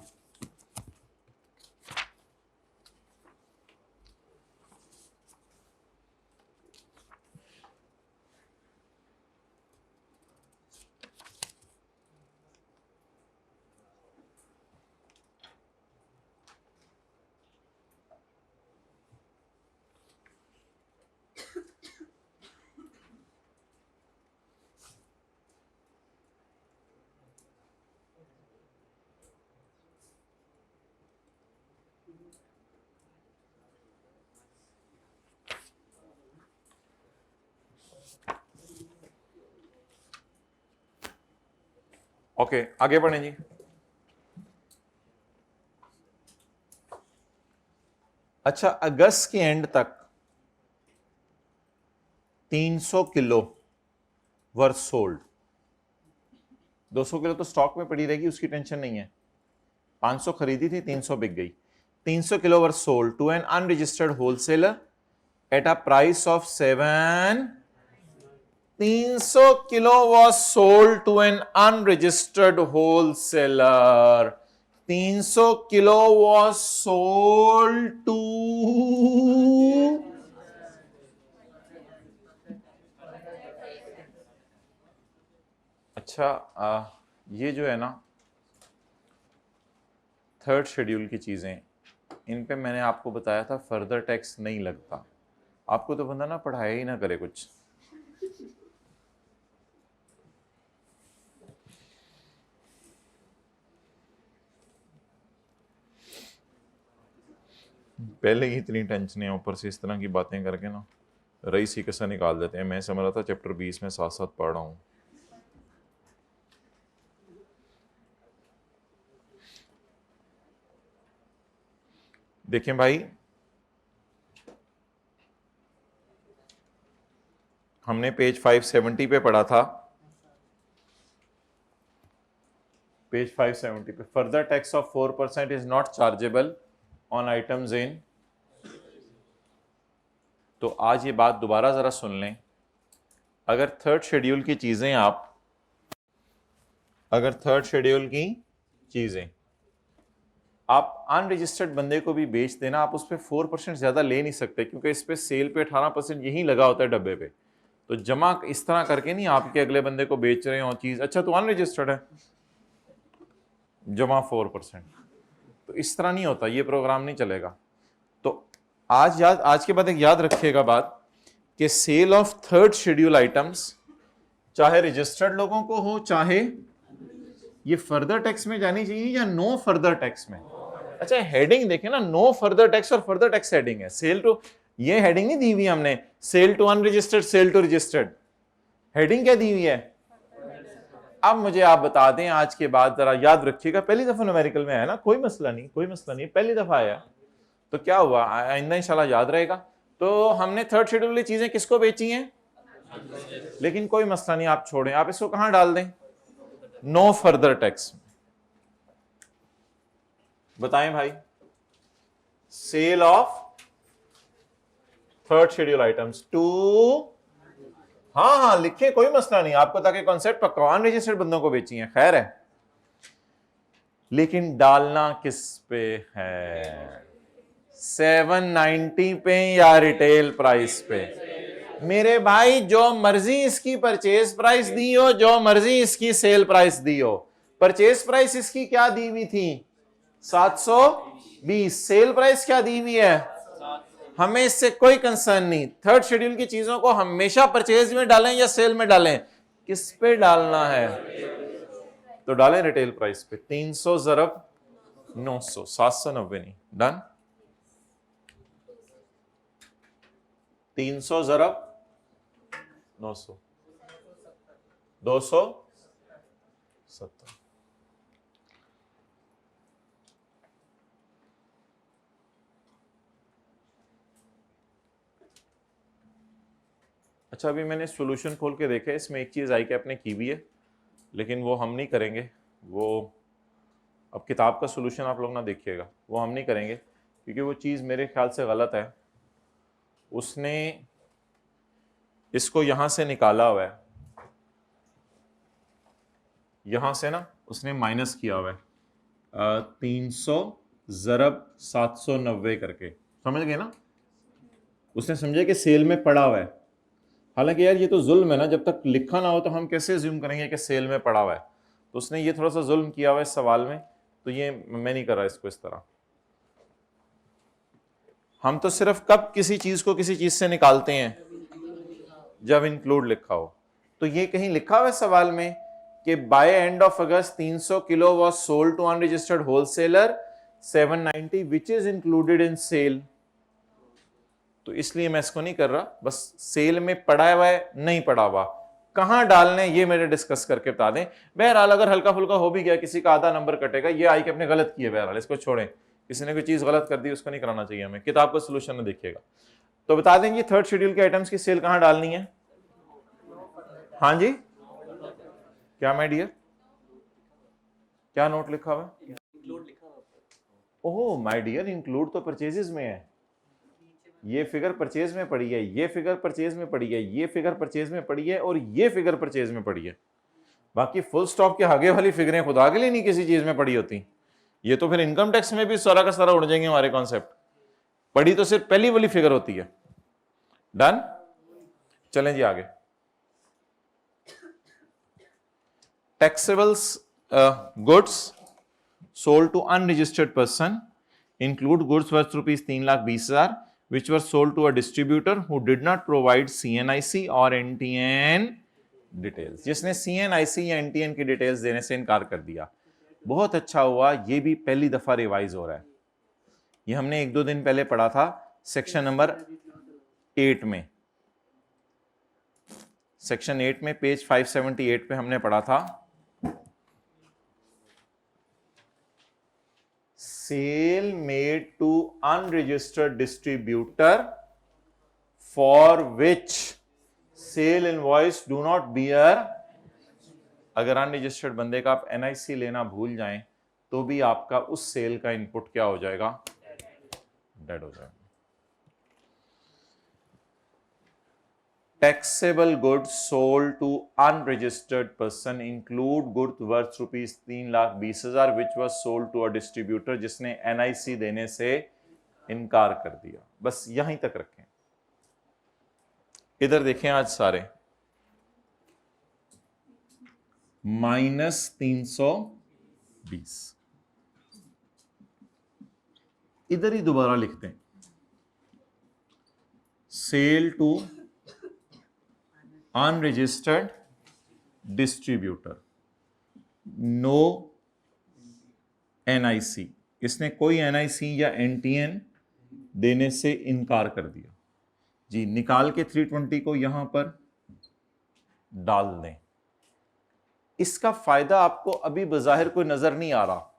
ओके, आगे बढ़ें जी। अच्छा, अगस्त के एंड तक 300 किलो वर सोल्ड। 200 किलो तो स्टॉक में पड़ी रहेगी, उसकी टेंशन नहीं है। 500 खरीदी थी, 300 बिक गई। 300 kilo were sold to an unregistered wholesaler at a price of 7। 300 kilo was sold to an unregistered wholesaler. 300 kilo was sold to अच्छा, ये जो है ना थर्ड शेड्यूल की चीजें, इन पे मैंने आपको बताया था फर्दर टैक्स नहीं लगता। आपको तो बंदा ना पढ़ाया ही ना करे कुछ। पहले ही इतनी टेंशन है, ऊपर से इस तरह की बातें करके ना रईस ही कैसा निकाल देते हैं। मैं समझ रहा था चैप्टर 20 में साथ साथ पढ़ रहा हूं। देखें भाई, हमने पेज 570 पे पढ़ा था, पेज 570 पे further tax of 4% is not chargeable on items in. तो आज ये बात दोबारा जरा सुन लें। अगर थर्ड शेड्यूल की चीजें आप अनरजिस्टर्ड बंदे को भी बेच देना, आप उस पर 4% ज्यादा ले नहीं सकते, क्योंकि इस पे सेल पे 18% यही लगा होता है डब्बे पे। तो जमा इस तरह करके नहीं आपके अगले बंदे को बेच रहे हो चीज, अच्छा तो अनरजिस्टर्ड है, जमा 4%। तो इस तरह नहीं होता, ये प्रोग्राम नहीं चलेगा। तो आज के बाद एक याद रखिएगा बात कि sale of third schedule items, चाहे रजिस्टर्ड लोगों को हो, चाहे ये फर्दर टैक्स में जानी चाहिए या नो फर्दर टैक्स में। अच्छा, हेडिंग देखें ना, नो फर्दर टैक्स और फर्दर टैक्स हेडिंग है। सेल टू, ये हेडिंग नहीं दी हुई हमने, sale to unregistered, sale to registered. Heading क्या दी हुई है? अब मुझे आप बता दें, आज के बाद जरा याद रखिएगा, पहली दफा न्यूमेरिकल में आया ना, कोई मसला नहीं, पहली दफा आया तो क्या हुआ, आइंदा इंशाल्लाह याद रहेगा। तो हमने थर्ड शेड्यूल की चीजें किसको बेची हैं? लेकिन कोई मसला नहीं, आप छोड़ें, आप इसको कहां डाल दें? No further tax. बताएं भाई, sale of third schedule items to, हाँ लिखे, कोई मसला नहीं आपको, ताकि कॉन्सेप्ट पक्का, अनरजिस्टर्ड बंदों को बेची है, खैर है। लेकिन डालना किस पे है? 790 पे या रिटेल प्राइस पे? मेरे भाई, जो मर्जी इसकी परचेज प्राइस दी हो, जो मर्जी इसकी सेल प्राइस दी हो। परचेज प्राइस इसकी क्या दी हुई थी? 720। सेल प्राइस क्या दी हुई है? हमें इससे कोई कंसर्न नहीं। थर्ड शेड्यूल की चीजों को हमेशा परचेज में डालें या सेल में डालें, किस पे डालना है? तो डालें रिटेल प्राइस पे। 300 ज़रब 900, 790 नहीं, डन। 300 ज़रब 900, 270। अच्छा, अभी मैंने सॉल्यूशन खोल के देखा है, इसमें एक चीज़ आई कैप ने की हुई है, लेकिन वो हम नहीं करेंगे। वो अब किताब का सॉल्यूशन आप लोग ना देखिएगा, वो हम नहीं करेंगे, क्योंकि वो चीज़ मेरे ख्याल से गलत है। उसने इसको यहां से निकाला हुआ है, यहां से ना उसने माइनस किया हुआ है 300 ज़रब 790 करके, समझ गए ना? उसने समझा कि सेल में पड़ा हुआ है। हालांकि यार ये तो जुल्म है ना, जब तक लिखा ना हो तो हम कैसे अज्यूम करेंगे कि सेल में पड़ा हुआ है? तो उसने ये थोड़ा सा जुल्म किया हुआ है इस सवाल में, तो ये मैं नहीं कर रहा इसको इस तरह। हम तो सिर्फ कब किसी चीज को किसी चीज से निकालते हैं? जब इंक्लूड लिखा हो। तो ये कहीं लिखा हुआ है सवाल में कि by end of August 300 kilo was sold to unregistered wholesaler 790 which is included in sale. तो इसलिए मैं इसको नहीं कर रहा, बस सेल में पड़ा हुआ है नहीं पड़ा हुआ, कहां डालने ये मेरे डिस्कस करके बता दें। बहरहाल अगर हल्का फुल्का हो भी गया, किसी का आधा नंबर कटेगा, ये आई के अपने गलत किए, बहरहाल इसको छोड़ें। किसी ने कोई चीज गलत कर दी उसको नहीं कराना चाहिए हमें, किताब का सोल्यूशन में देखिएगा। तो बता दें ये थर्ड शेड्यूल के आइटम्स की सेल कहां डालनी है? हाँ जी, क्या माय डियर, क्या नोट लिखा हुआ है? इंक्लूड लिखा हुआ है। ओह माय डियर, इंक्लूड तो परचेजेस में है। ये फिगर परचेज में पड़ी है, ये फिगर परचेज में पड़ी है, ये फिगर परचेज में पड़ी है और ये फिगर परचेज में पड़ी है। बाकी फुल स्टॉप के आगे वाली फिगरें खुदा के लिए नहीं किसी चीज में पड़ी होती। ये तो फिर इनकम टैक्स में भी सारा का सारा उड़ जाएंगे हमारे कॉन्सेप्ट। पड़ी तो सिर्फ पहली वाली फिगर होती है। डन, चलें जी आगे। Taxables goods sold to unregistered person include goods worth rupees 3,20,000 which were sold to a distributor who did not provide CNIC or NTN details। जिसने CNIC या NTN की डिटेल्स देने से इनकार कर दिया। बहुत अच्छा हुआ, ये भी पहली दफा रिवाइज हो रहा है। ये हमने 1-2 दिन पहले पढ़ा था सेक्शन नंबर 8 में। सेक्शन 8 में पेज 578 पे हमने पढ़ा था sale made to unregistered distributor for which sale invoice do not bear। अगर अनरजिस्टर्ड बंदे का आप NIC लेना भूल जाएं तो भी आपका उस सेल का इनपुट क्या हो जाएगा? डेड हो जाएगा। Taxable goods sold to unregistered person include goods worth rupees 3,20,000 which was sold to a distributor जिसने NIC देने से इनकार कर दिया। बस यहीं तक रखें। इधर देखें आज सारे -320, इधर ही दोबारा लिखते हैं sale to unregistered distributor, no NIC, इसने कोई NIC या NTN देने से इनकार कर दिया जी। निकाल के 320 को यहां पर डाल दें। इसका फायदा आपको अभी बजाहिर कोई नजर नहीं आ रहा,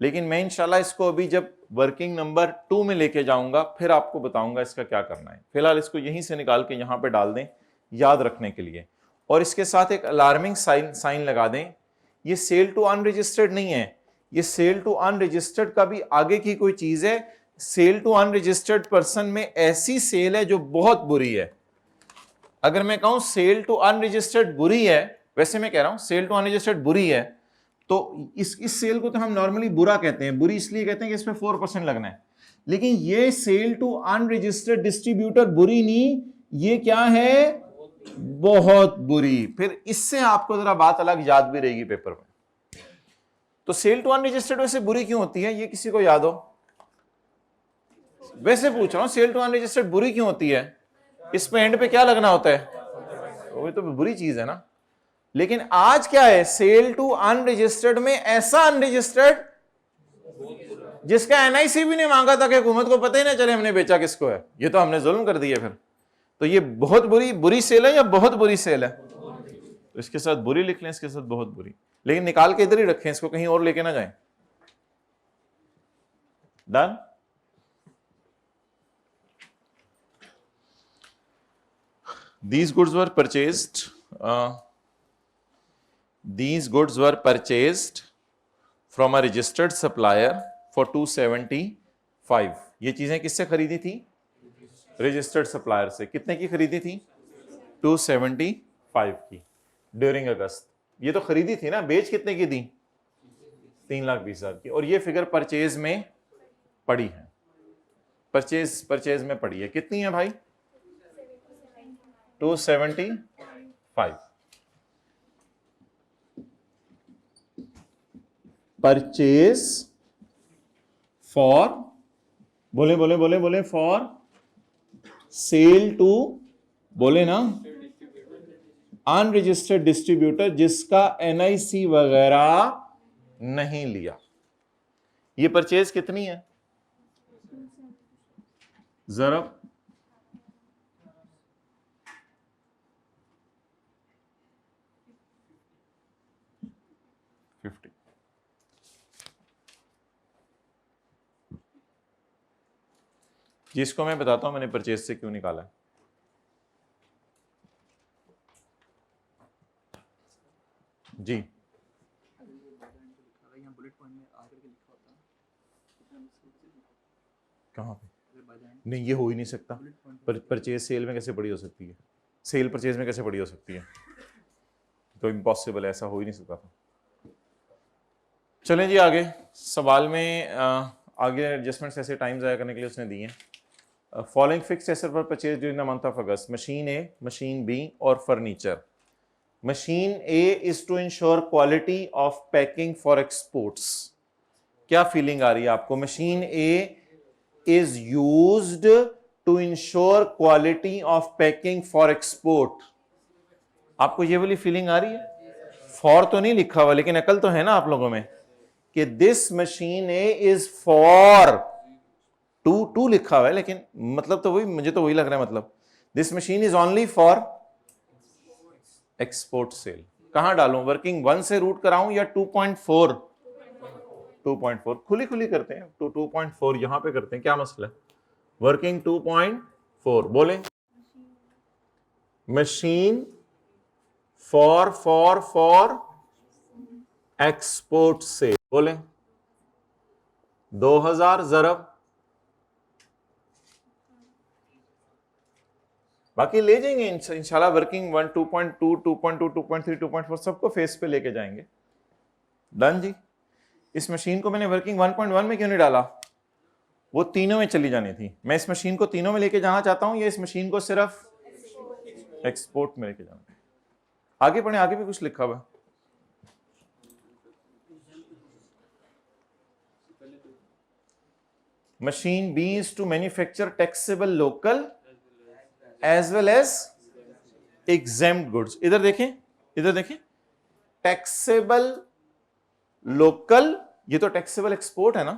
लेकिन मैं इंशाल्लाह इसको अभी जब वर्किंग नंबर 2 में लेके जाऊंगा फिर आपको बताऊंगा इसका क्या करना है। फिलहाल इसको यहीं से निकाल के यहां पे डाल दें याद रखने के लिए, और इसके साथ एक अलार्मिंग साइन लगा दें। ये सेल टू अनरजिस्टर्ड नहीं है, ये सेल टू अनरजिस्टर्ड का भी आगे की कोई चीज है। सेल टू अनरजिस्टर्ड पर्सन में ऐसी सेल है जो बहुत बुरी है। अगर मैं कहूं सेल टू अनरजिस्टर्ड बुरी है, वैसे मैं कह रहा हूं सेल टू अनरजिस्टर्ड बुरी है, तो इस सेल को तो हम नॉर्मली बुरा कहते हैं। बुरी इसलिए कहते हैं कि इसमें 4% लगना है, लेकिन ये सेल टू अनरजिस्टर्ड डिस्ट्रीब्यूटर बुरी नहीं, ये क्या है? बहुत बुरी। फिर इससे आपको जरा बात अलग याद भी रहेगी पेपर में। तो सेल टू अनरजिस्टर्ड वैसे बुरी क्यों होती है, ये किसी को याद हो? वैसे पूछ रहा हूं, सेल टू अनरजिस्टर्ड बुरी क्यों होती है? इस पे एंड पे क्या लगना होता है? वो तो बुरी चीज है ना। लेकिन आज क्या है, सेल टू अनरजिस्टर्ड में ऐसा अनरजिस्टर्ड जिसका NIC भी नहीं मांगा था कि हुकूमत को पता ही ना चले हमने बेचा किसको है। ये तो हमने जुल्म कर दिया। फिर तो ये बहुत बुरी सेल है या बहुत बुरी सेल है? तो इसके साथ बुरी लिख लें, इसके साथ बहुत बुरी, लेकिन निकाल के इधर ही रखें, इसको कहीं और लेके ना जाएं। Done. These goods were purchased from a registered supplier for 275। ये चीजें किससे खरीदी थी? रजिस्टर्ड सप्लायर से। कितने की खरीदी थी? 275 की ड्यूरिंग अगस्त। ये तो खरीदी थी ना, बेच कितने की दी? 3,20,000 की। और ये फिगर परचेज में पड़ी है, परचेज में पड़ी है। कितनी है भाई? 275। परचेज फॉर, बोले बोले बोले बोले, फॉर सेल टू, बोले ना, अनरजिस्टर्ड डिस्ट्रीब्यूटर जिसका एनआईसी वगैरह नहीं लिया। ये परचेज कितनी है? जरा 50। जिसको मैं बताता हूं मैंने परचेज से क्यों निकाला है। जी कहां पे? नहीं, ये हो ही नहीं सकता। परचेज सेल में कैसे बड़ी हो सकती है? सेल परचेज में कैसे बड़ी हो सकती है? तो इम्पॉसिबल है, ऐसा हो ही नहीं सकता था। चलें जी आगे। सवाल में आगे एडजस्टमेंट्स ऐसे टाइम ज़ाया करने के लिए उसने दिए हैं। Following fixed asset for purchase during the month of August, machine A, machine B और furniture. Machine A is to ensure quality of packing for exports. क्या फीलिंग आ रही है आपको? Machine A is used to ensure quality of packing for export. आपको ये वाली feeling आ रही है? फॉर तो नहीं लिखा हुआ, लेकिन अकल तो है ना आप लोगों में कि this machine A is for, two लिखा हुआ है, लेकिन मतलब तो वही, मुझे तो वही लग रहा है। मतलब this machine is only for export cell. कहां डालूं? वर्किंग 1 से रूट कराऊं या 2.4? 2.4 खुली खुली करते हैं, तो 2.4 यहां पे करते हैं, क्या मसला है? वर्किंग 2.4 बोले। मशीन फॉर एक्सपोर्ट सेल बोले। 2000 ज़रब, बाकी ले जाएंगे इंशाल्लाह। वर्किंग 1, 2.2, 2.2, 2.3, 2.4 सबको फेस पे लेके जाएंगे। डन जी। इस मशीन को मैंने वर्किंग 1.1 में क्यों नहीं डाला? वो तीनों में चली जानी थी। मैं इस मशीन को तीनों में लेके जाना चाहता हूं या इस मशीन को सिर्फ एक्सपोर्ट में लेके जाना? आगे पढ़े, आगे भी कुछ लिखा हुआ है। Machine B is to manufacture taxable local as well as exempt goods. इधर देखें, इधर देखें, टैक्सेबल लोकल, ये तो टैक्सेबल एक्सपोर्ट है ना।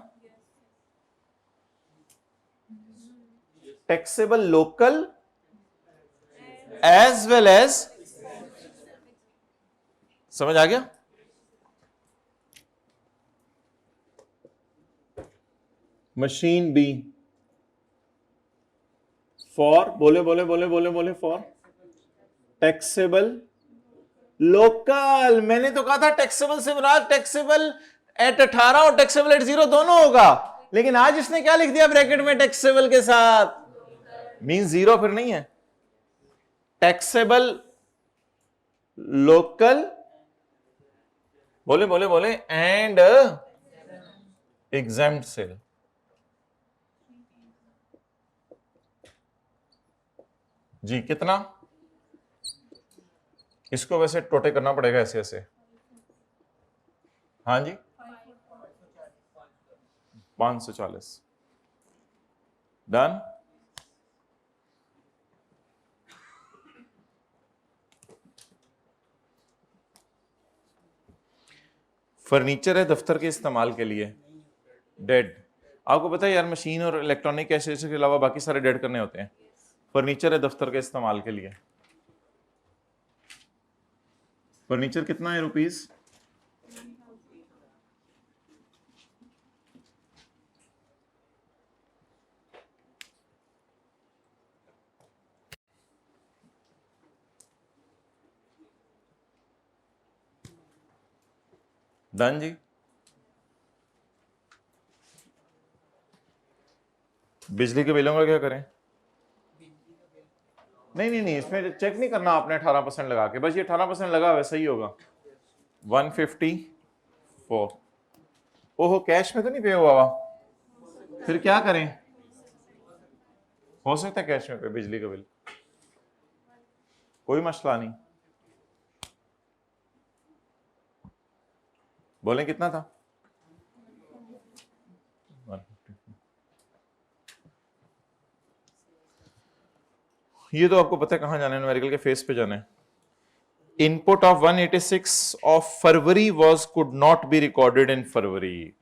Taxable local as well as, समझ आ गया? मशीन बी फॉर, बोले बोले बोले बोले बोले, फॉर टैक्सेबल लोकल। मैंने तो कहा था टैक्सेबल से मुराद टैक्सेबल एट 18 और टैक्सेबल एट 0 दोनों होगा, लेकिन आज इसने क्या लिख दिया ब्रैकेट में? टैक्सेबल के साथ। मीन 0 फिर नहीं है। टैक्सेबल लोकल, बोले बोले बोले, एंड एग्जेम्प्ट सेल। जी कितना? इसको वैसे टोटे करना पड़ेगा ऐसे ऐसे। हाँ जी 540। डन। फर्नीचर है दफ्तर के इस्तेमाल के लिए, डेड। आपको पता है यार, मशीन और इलेक्ट्रॉनिक एसेसरीज के अलावा बाकी सारे डेड करने होते हैं। फर्नीचर है दफ्तर के इस्तेमाल के लिए। फर्नीचर कितना है रुपीस? डन जी। बिजली के बिलों का क्या करें? नहीं नहीं नहीं, इसमें चेक नहीं करना आपने 18% लगा के, बस ये 18% लगा वैसा ही होगा। 154। ओहो, कैश में तो नहीं पे हुआ हुआ, फिर क्या करें? हो सकता है कैश में पे बिजली का बिल, कोई मसला नहीं। बोले कितना था? 154। ये तो आपको पता है कहां जाना है, न्यूमेरिकल के फेस पे जाना है। Input of 186 of February was could not be recorded in February.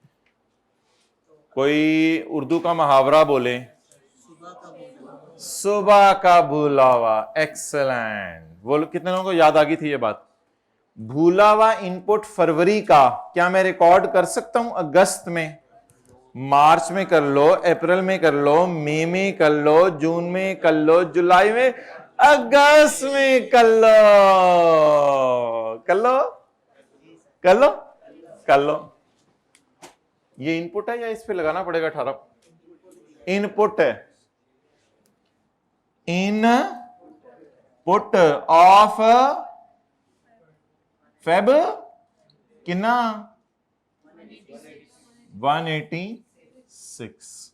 कोई उर्दू का मुहावरा बोले, सुबह का भूला हुआ। एक्सेलेंट। बोलो कितने लोगों को याद आ गई थी ये बात? भूला हुआ इनपुट फरवरी का क्या मैं रिकॉर्ड कर सकता हूं अगस्त में? मार्च में कर लो, अप्रैल में कर लो, मई में कर लो, जून में कर लो, जुलाई में, अगस्त में कर लो। कर लो, कर लो, कर लो। ये इनपुट है या इस पे लगाना पड़ेगा 18? इनपुट है। इनपुट ऑफ फेब कितना? 186।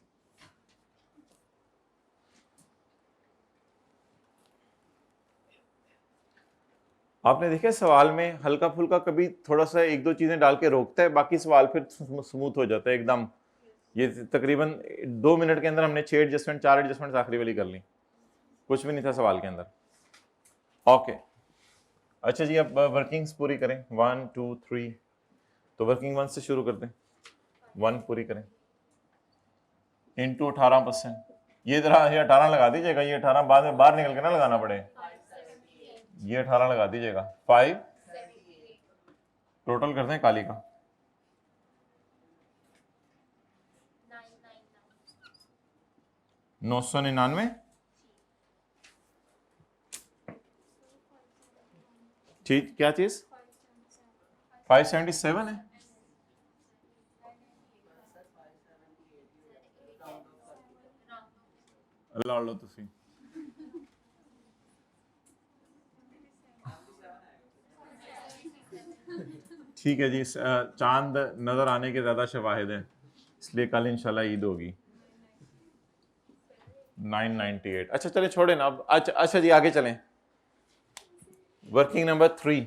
आपने देखा सवाल में हल्का फुल्का कभी थोड़ा सा एक दो चीजें डाल के रोकता है, बाकी सवाल फिर स्मूथ हो जाता है एकदम। ये तकरीबन 2 मिनट के अंदर हमने 6 एडजस्टमेंट, 4 एडजस्टमेंट आखिरी वाली कर ली, कुछ भी नहीं था सवाल के अंदर। ओके, अच्छा जी, अब वर्किंग्स पूरी करें। 1 2 3, तो वर्किंग 1 से शुरू कर दें। 1 पूरी करें इंटू 18%। ये 18 लगा दीजिएगा, ये 18 बाद में बाहर निकल के ना लगाना पड़े। ये 18 लगा दीजिएगा। 5 टोटल करते हैं काली का। 999। ठीक, क्या चीज? 577 है। अल्लाह लो तुसी। ठीक है जी, चांद नजर आने के ज्यादा शवाहिद हैं, इसलिए कल इंशाल्लाह ईद होगी। 998। अच्छा चले छोड़े ना अब। अच्छा जी आगे चलें। Working number 3।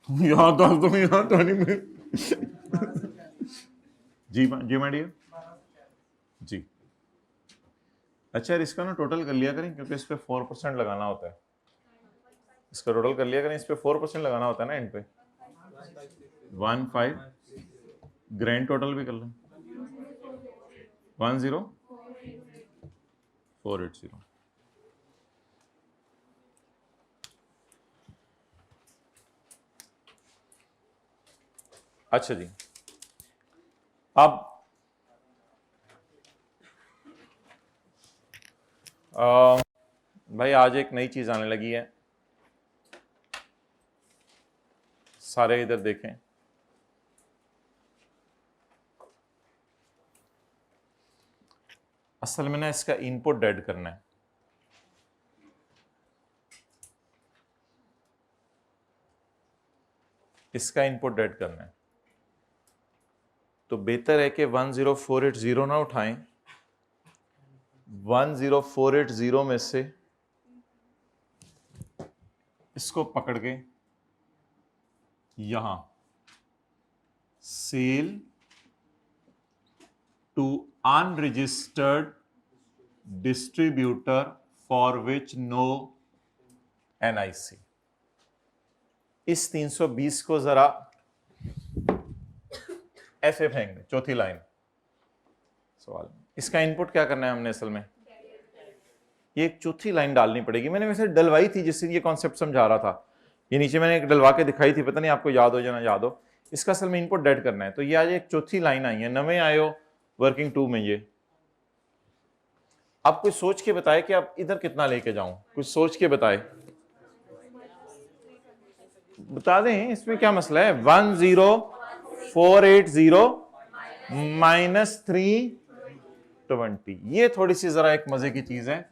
याद डाल दो, याद डाली में। जी माय डियर जी। अच्छा यार, इसका ना टोटल कर लिया करें, क्योंकि इस पे 4% लगाना होता है। इसका टोटल कर लिया करें, इस पे 4% लगाना होता है ना एंड पे। 15 ग्रैंड टोटल भी कर लो। 10480। अच्छा जी, अब भाई आज एक नई चीज आने लगी है, सारे इधर देखें। असल में ना इसका इनपुट डेड करना है। इसका इनपुट डेड करना है, तो बेहतर है कि 10480 ना उठाएं। 10480 में से इसको पकड़ के यहां sale to unregistered distributor for which no NIC. इस 320 को जरा ऐसे फेंक दें, चौथी लाइन सवाल में। इसका इनपुट क्या करना है हमने असल में? ये एक चौथी लाइन डालनी पड़ेगी। मैंने वैसे डलवाई थी जिससे ये कॉन्सेप्ट समझा रहा था। ये नीचे मैंने एक डलवा के दिखाई थी, पता नहीं आपको याद हो या ना याद हो। इसका असल में इनपुट डेड करना है, तो ये आज एक चौथी लाइन आई है, नवे आयो वर्किंग 2 में। ये आप कुछ सोच के बताए कि आप इधर कितना लेके जाऊं, कुछ सोच के बताए, बता दें इसमें क्या मसला है। 10480 -320, ये थोड़ी सी जरा एक मजे की चीज है।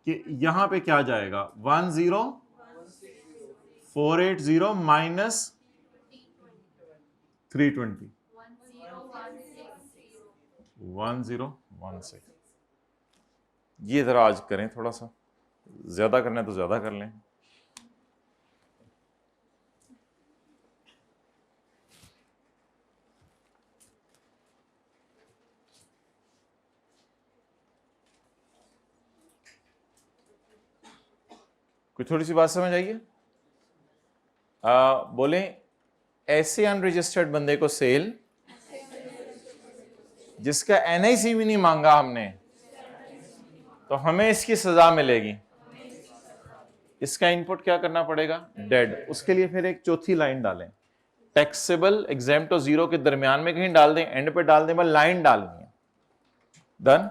कि यहां पे क्या जाएगा, 10480 माइनस 320, 1016। ये जरा आज करें, थोड़ा सा ज्यादा करना है तो ज्यादा कर लें। कोई थोड़ी सी बात समझ आइए। बोले ऐसे अनरजिस्टर्ड बंदे को सेल जिसका एनआईसी भी नहीं मांगा हमने, तो हमें इसकी सजा मिलेगी। इसका इनपुट क्या करना पड़ेगा, डेड। उसके लिए फिर एक चौथी लाइन डालें, टैक्सेबल एग्जाम्प्ट और जीरो के दरमियान में कहीं डाल दें, एंड पे डाल दें, बस लाइन डालनी है। डन।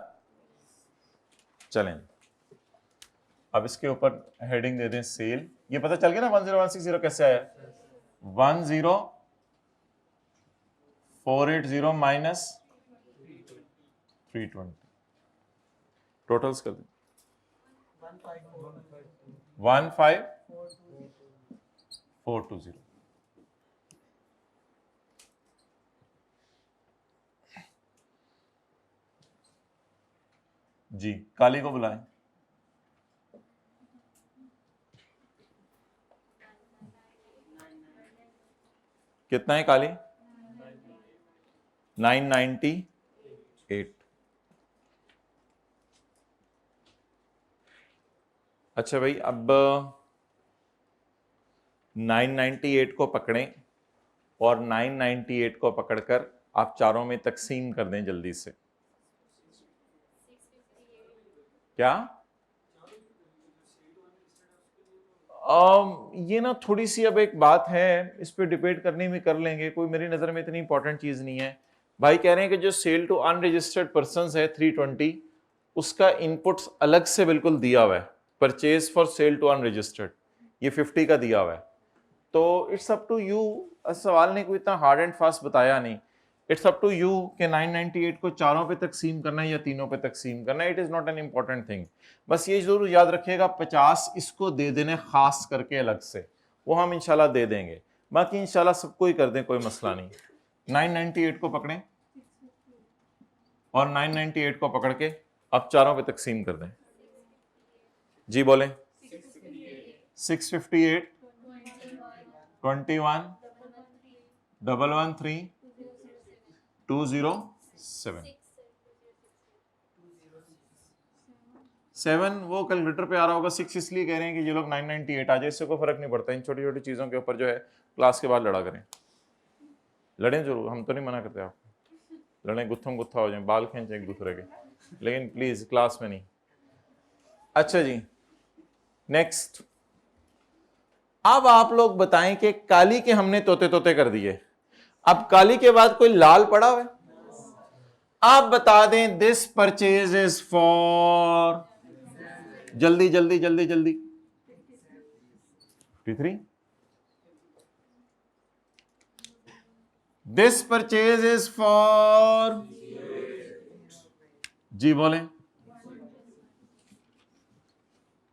चलें, अब इसके ऊपर हेडिंग दे दें सेल। ये पता चल गया ना 10160 कैसे आया, 10480 माइनस 320। टोटल्स कर दें, 15420। जी, काली को बुलाएं। कितना है काली, 998। अच्छा भाई, अब 998 को पकड़ें और 998 को पकड़कर आप चारों में तकसीम कर दें जल्दी से। क्या ये ना थोड़ी सी अब एक बात है, इस पे डिबेट करने में कर लेंगे, कोई मेरी नजर में इतनी इंपॉर्टेंट चीज नहीं है। भाई कह रहे हैं कि जो सेल टू अनरजिस्टर्ड पर्संस है 320, उसका इनपुट्स अलग से बिल्कुल दिया हुआ है, purchase for sale to unregistered, ये 50 का दिया हुआ है। तो इट्स अप टू यू, सवाल ने कोई इतना हार्ड एंड फास्ट बताया नहीं, इट्स अप टू यू कि 998 को चारों पे तकसीम करना है या तीनों पे तकसीम करना है। It is not an important thing. बस ये जरूर याद रखिएगा 50 इसको दे देने खास करके अलग से, वो हम इंशाल्लाह दे देंगे, बाकी इंशाल्लाह सबको ही कर दें, कोई मसला नहीं। 998 को पकड़ें और 998 को पकड़ के अब चारों पे तकसीम कर दें। जी बोलें। 658 21 113 207 7 वो कैलकुलेटर पे आ रहा होगा, 6 इसलिए कह रहे हैं कि ये लोग 998 आ जाए, इससे कोई फर्क नहीं पड़ता। इन छोटी छोटी चीजों के ऊपर जो है क्लास के बाद लड़ा करें, लड़ें जरूर, हम तो नहीं मना करते आपको, लड़ें, गुत्थम गुत्था हो जाए, बाल खींचे एक दूसरे के, लेकिन प्लीज क्लास में नहीं। अच्छा जी, नेक्स्ट। अब आप लोग बताएं कि काली के हमने तोते तोते कर दिए, अब काली के बाद कोई लाल पड़ा हुआ है, आप बता दें दिस परचेज इज फॉर, जल्दी जल्दी जल्दी जल्दी, 53। दिस परचेज इज फॉर, जी बोलें।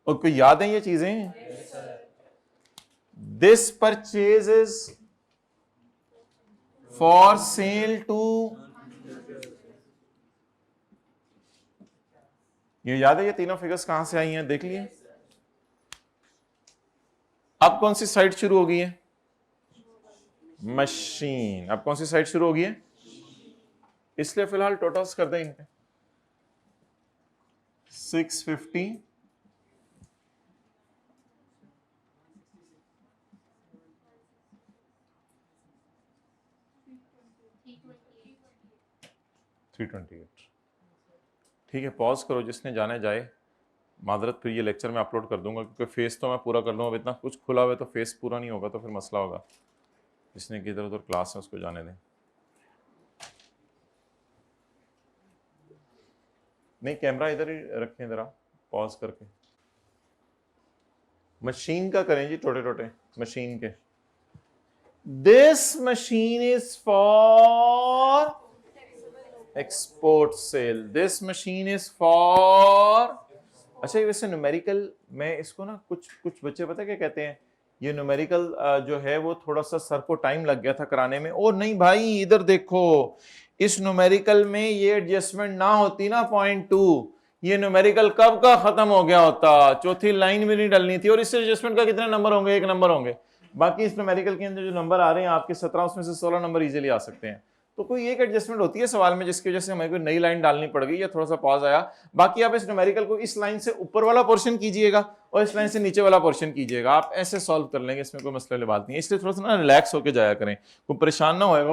और कोई याद है ये चीजें, this purchase is for sale to, ये याद है ये तीनों फिगर्स कहां से आई हैं, देख लिए। अब कौन सी साइड शुरू हो गई है, मशीन। अब कौन सी साइड शुरू हो गई है, इसलिए फिलहाल टोटल्स कर दें इन पे। 650 328। ठीक है, पॉज करो, जिसने जाने जाए। मादरत फिर ये लेक्चर मैं अपलोड कर दूंगा, क्योंकि फेस तो मैं पूरा कर लूँगा, अब इतना कुछ खुला हुआ है तो फेस पूरा नहीं होगा तो फिर मसला होगा। जिसने कि इधर उधर क्लास है उसको जाने दें। नहीं, कैमरा इधर ही रखें जरा, पॉज करके। मशीन का करें जी, टोटे टोटे मशीन के। This machine is for export sale, this machine is for अच्छा ये वैसे न्यूमेरिकल में इसको ना कुछ कुछ बच्चे पता है क्या कहते हैं, ये न्यूमेरिकल जो है वो थोड़ा सा सर को टाइम लग गया था कराने में। ओ नहीं भाई इधर देखो, इस न्यूमेरिकल में ये एडजस्टमेंट ना होती ना 0.2, ये न्यूमेरिकल कब का खत्म हो गया होता, चौथी लाइन भी नहीं डलनी थी। और इस एडजस्टमेंट का कितने नंबर होंगे, 1 नंबर होंगे। बाकी इस न्यूमेरिकल के अंदर जो नंबर आ रहे हैं आपके 17, उसमें से 16 नंबर इजीली आ सकते हैं। तो कोई एक एडजस्टमेंट होती है सवाल में जिसकी वजह से हमें कोई नई लाइन डालनी पड़ गई या थोड़ा सा पॉज आया। बाकी आप इस न्यूमेरिकल को इस लाइन से ऊपर वाला पोर्शन कीजिएगा और इस लाइन से नीचे वाला पोर्शन कीजिएगा, आप ऐसे सॉल्व कर लेंगे, इसमें कोई मसले वाली बात नहीं है। इसलिए थोड़ा सा ना रिलैक्स होकर जाया करें, कोई परेशान ना होएगा,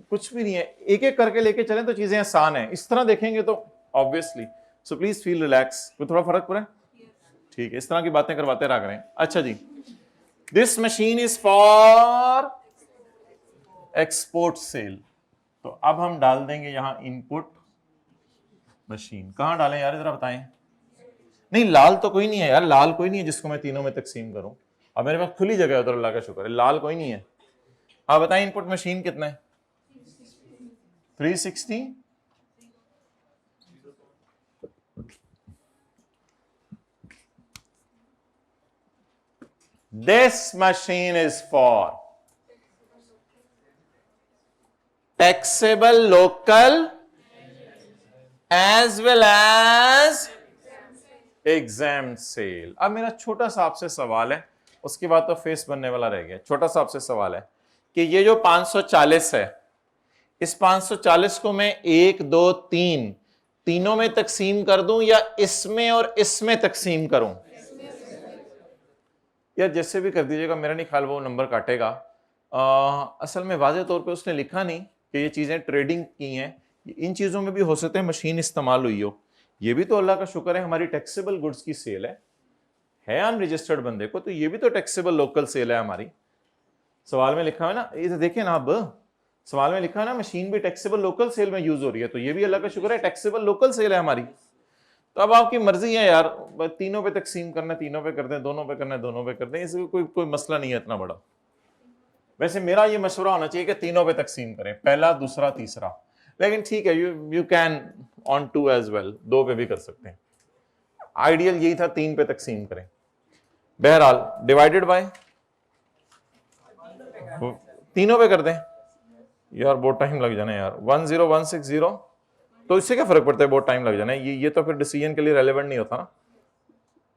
कुछ भी नहीं है, एक एक करके लेके चलें तो चीजें आसान है, इस तरह देखेंगे तो obviously. So please feel relax, कोई थोड़ा फर्क पड़ा, ठीक है, इस तरह की बातें करवाते रहा करें। अच्छा जी, this machine is for export sale. तो अब हम डाल देंगे यहां इनपुट मशीन, कहां डालें यार जरा बताएं। नहीं लाल तो कोई नहीं है यार, लाल कोई नहीं है जिसको मैं तीनों में तकसीम करूं। अब मेरे पास खुली जगह है उधर, अल्लाह का शुक्र है, लाल कोई नहीं है। आप बताएं इनपुट मशीन कितना है, 360। This machine is for taxable local as well as exempt sale। अब मेरा छोटा सा आपसे सवाल है, उसके बाद तो फेस बनने वाला रह गया। छोटा सा आपसे सवाल है कि ये जो 540 है, इस 540 को मैं 1 2 3 तीनों में तकसीम कर दूं या इसमें और इसमें तकसीम करूं। यार जैसे भी कर दीजिएगा, मेरा नहीं ख्याल वो नंबर काटेगा। असल में वाज़े तौर पे उसने लिखा नहीं कि ये चीज़ें ट्रेडिंग की हैं, इन चीज़ों में भी हो सकता है मशीन इस्तेमाल हुई हो। ये भी तो अल्लाह का शुक्र है हमारी टैक्सेबल गुड्स की सेल है अनरजिस्टर्ड बंदे को, तो ये भी तो टैक्सेबल लोकल सेल है हमारी। सवाल में लिखा है ना, ये देखिए ना, अब सवाल में लिखा है ना मशीन भी टैक्सेबल लोकल सेल में यूज हो रही है, तो ये भी अल्लाह का शुक्र है टैक्सेबल लोकल सेल है हमारी। तो अब आपकी मर्जी है यार, तीनों पे तकसीम करना है तीनों पे कर दें, दोनों पे करना है दोनों पे कर दें, इसमें कोई मसला नहीं है इतना बड़ा। वैसे मेरा ये मशवरा होना चाहिए कि तीनों पे तकसीम करें, पहला दूसरा तीसरा, लेकिन ठीक है you can on 2 as well, 2 पे भी कर सकते हैं। आइडियल यही था 3 पे तकसीम करें। बहरहाल डिवाइडेड बाय तीनों पे कर दें। यार बहुत टाइम लग जाना है यार, 10160, तो इससे क्या फर्क पड़ता है, बहुत टाइम लग जाना है, ये तो फिर डिसीजन के लिए रेलेवेंट नहीं होता ना।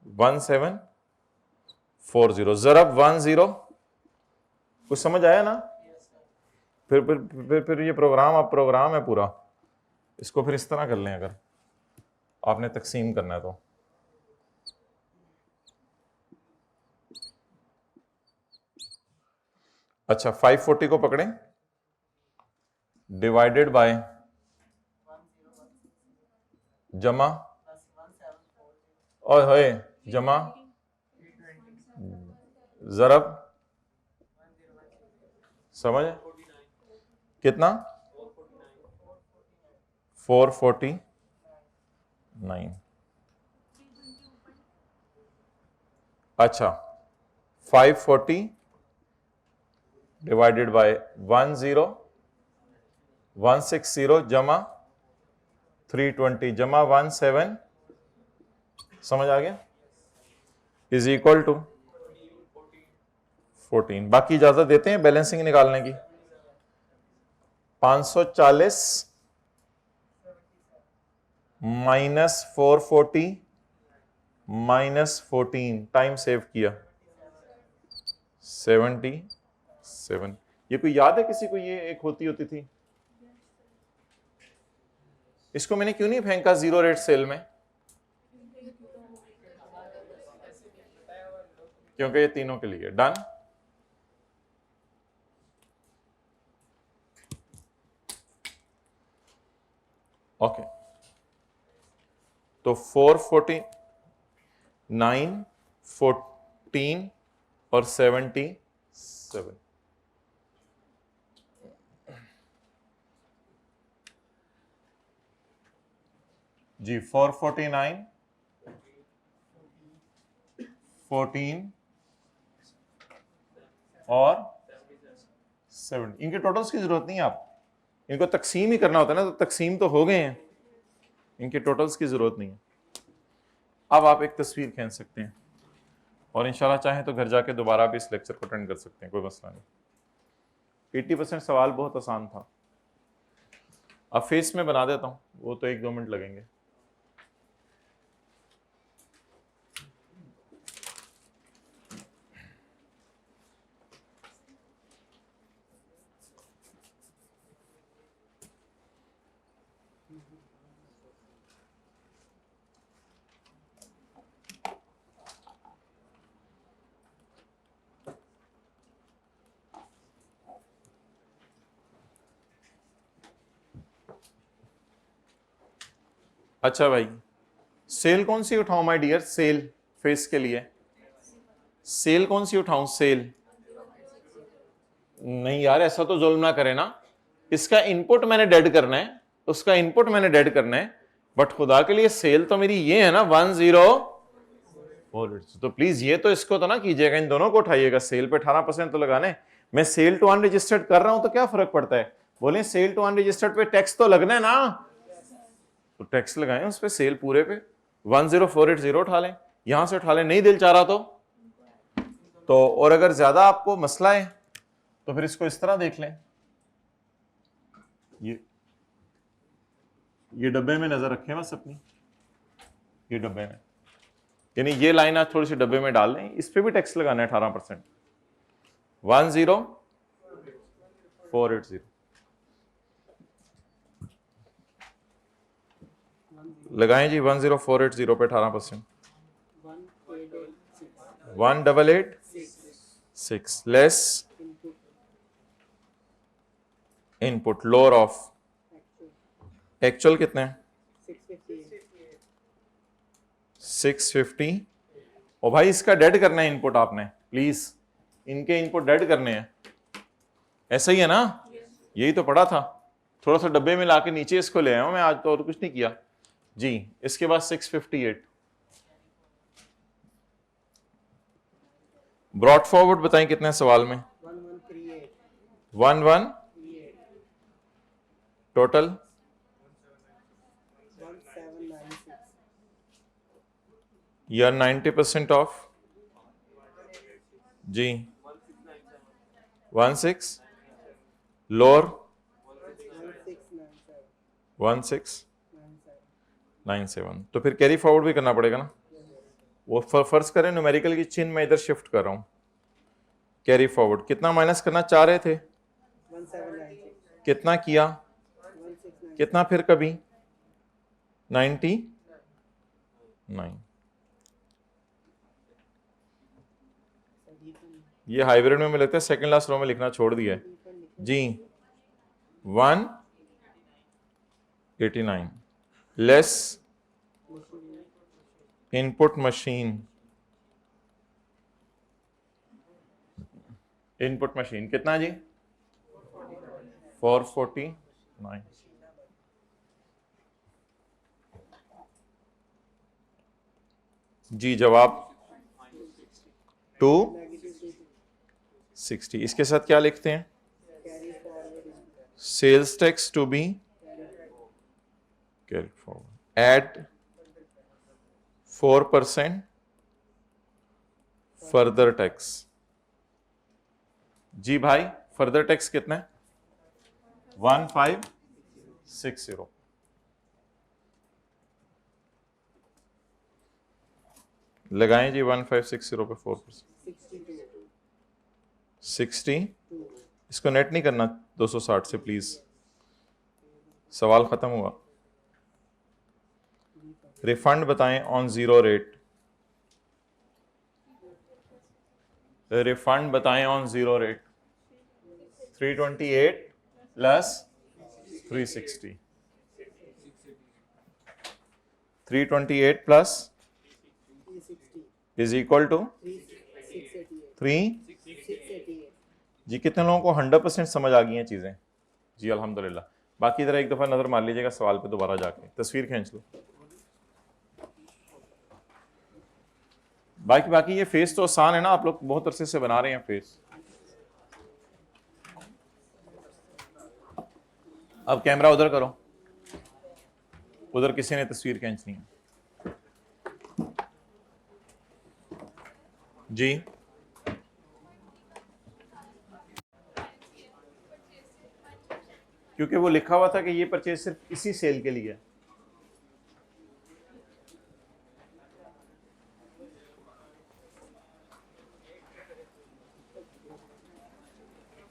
1740 जरब 10, कुछ समझ आया ना। फिर ये प्रोग्राम अब प्रोग्राम है पूरा, इसको फिर इस तरह कर लें अगर आपने तकसीम करना है तो। अच्छा 540 को पकड़ें, डिवाइडेड बाय जमा और है जमा जरब, समझ कितना 449। अच्छा 540 डिवाइडेड बाय 10160 जमा 320 जमा 17, समझ आ गया, इज इक्वल टू 14। बाकी इजाजत देते हैं बैलेंसिंग निकालने की। 540 माइनस 440 माइनस 14, टाइम सेव किया 77। ये कोई याद है किसी को, ये एक होती थी, इसको मैंने क्यों नहीं फेंका जीरो रेट सेल में, क्योंकि ये तीनों के लिए डन। ओके तो 449 14 और 77, जी 449 14 और 7, इनके टोटल्स की जरूरत नहीं है, आप इनको तकसीम ही करना होता है ना, तो तकसीम तो हो गए हैं। इनके टोटल्स की ज़रूरत नहीं है। अब आप एक तस्वीर खींच सकते हैं और इंशाल्लाह चाहें तो घर जाके दोबारा भी इस लेक्चर को अटेंड कर सकते हैं, कोई मसला नहीं। 80% सवाल बहुत आसान था। अब फेस में बना देता हूँ, वो तो 1-2 मिनट लगेंगे। अच्छा भाई, सेल कौन सी उठाऊं माय डियर? सेल फेस के लिए सेल कौन सी उठाऊं? सेल नहीं यार, ऐसा तो जुल्म ना करे ना। इसका इनपुट मैंने डेड करना है, उसका इनपुट मैंने डेड करना है, बट खुदा के लिए सेल तो मेरी ये है ना 104। तो प्लीज ये तो इसको तो ना कीजिएगा, इन दोनों को उठाइएगा। सेल पे 18% तो लगाने। मैं सेल टू अनरजिस्टर्ड कर रहा हूं तो क्या फर्क पड़ता है? बोले सेल टू अनरजिस्टर्ड पे टैक्स तो लगना है ना, तो टैक्स लगाएं उस पे, सेल पूरे पे 10480 उठा लें, यहां से उठा लें। नहीं दिल चाह रहा तो और अगर ज्यादा आपको मसला है तो फिर इसको इस तरह देख लें। ये डब्बे में नजर रखें बस अपनी, ये डब्बे में, यानी ये लाइन आप थोड़ी सी डब्बे में डाल लें। इस पे भी टैक्स लगाना है 18%। 10480 लगाएं जी। 10480 पे 18%। 1886 less input lower of actual कितने हैं? 650। और भाई इसका डेड करना है इनपुट आपने, प्लीज इनके इनपुट डेड करने हैं। ऐसा ही है ना? यही तो पढ़ा था। थोड़ा सा डब्बे में लाके नीचे इसको ले आया हूं मैं आज, तो और कुछ नहीं किया जी। इसके बाद 658 ब्रॉड फॉरवर्ड बताएं कितने सवाल में? 11 टोटल 1796 या 90% ऑफ जी 16 लोअर 1697। तो फिर कैरी फॉरवर्ड भी करना पड़ेगा ना। वो फर्ज करें न्यूमेरिकल की चिन्ह मैं इधर शिफ्ट कर रहा हूं। कैरी फॉरवर्ड कितना माइनस करना चाह रहे थे? 1796 कितना किया? 169 कितना फिर कभी? 99। ये हाइब्रिड में मुझे लगता है सेकंड लास्ट रो में लिखना छोड़ दिया है जी। 189 less input machine. Input machine कितना जी? 449 जी। जवाब 260। इसके साथ क्या लिखते हैं? Carry forward sales tax to be carry forward at 4% further tax. जी भाई फर्दर टैक्स कितना है? 1560। लगाएं जी 1560 पे 4%। 60। इसको नेट नहीं करना 260 से प्लीज, सवाल खत्म हुआ। रिफंड बताएं ऑन जीरो रेट। रिफंड बताएं on zero rate. 328 plus 360। 328 plus 360 is equal to 688 3। जी कितने लोगों को 100% समझ आ गई हैं चीजें? जी अल्हम्दुलिल्लाह। बाकी जरा एक दफा नजर मार लीजिएगा सवाल पे दोबारा जाके, तस्वीर खींच लो। बाकी ये फेस तो आसान है ना, आप लोग बहुत अरसे से बना रहे हैं फेस। अब कैमरा उधर करो। उधर किसी ने तस्वीर खींचनी है जी? क्योंकि वो लिखा हुआ था कि ये परचेज सिर्फ इसी सेल के लिए है।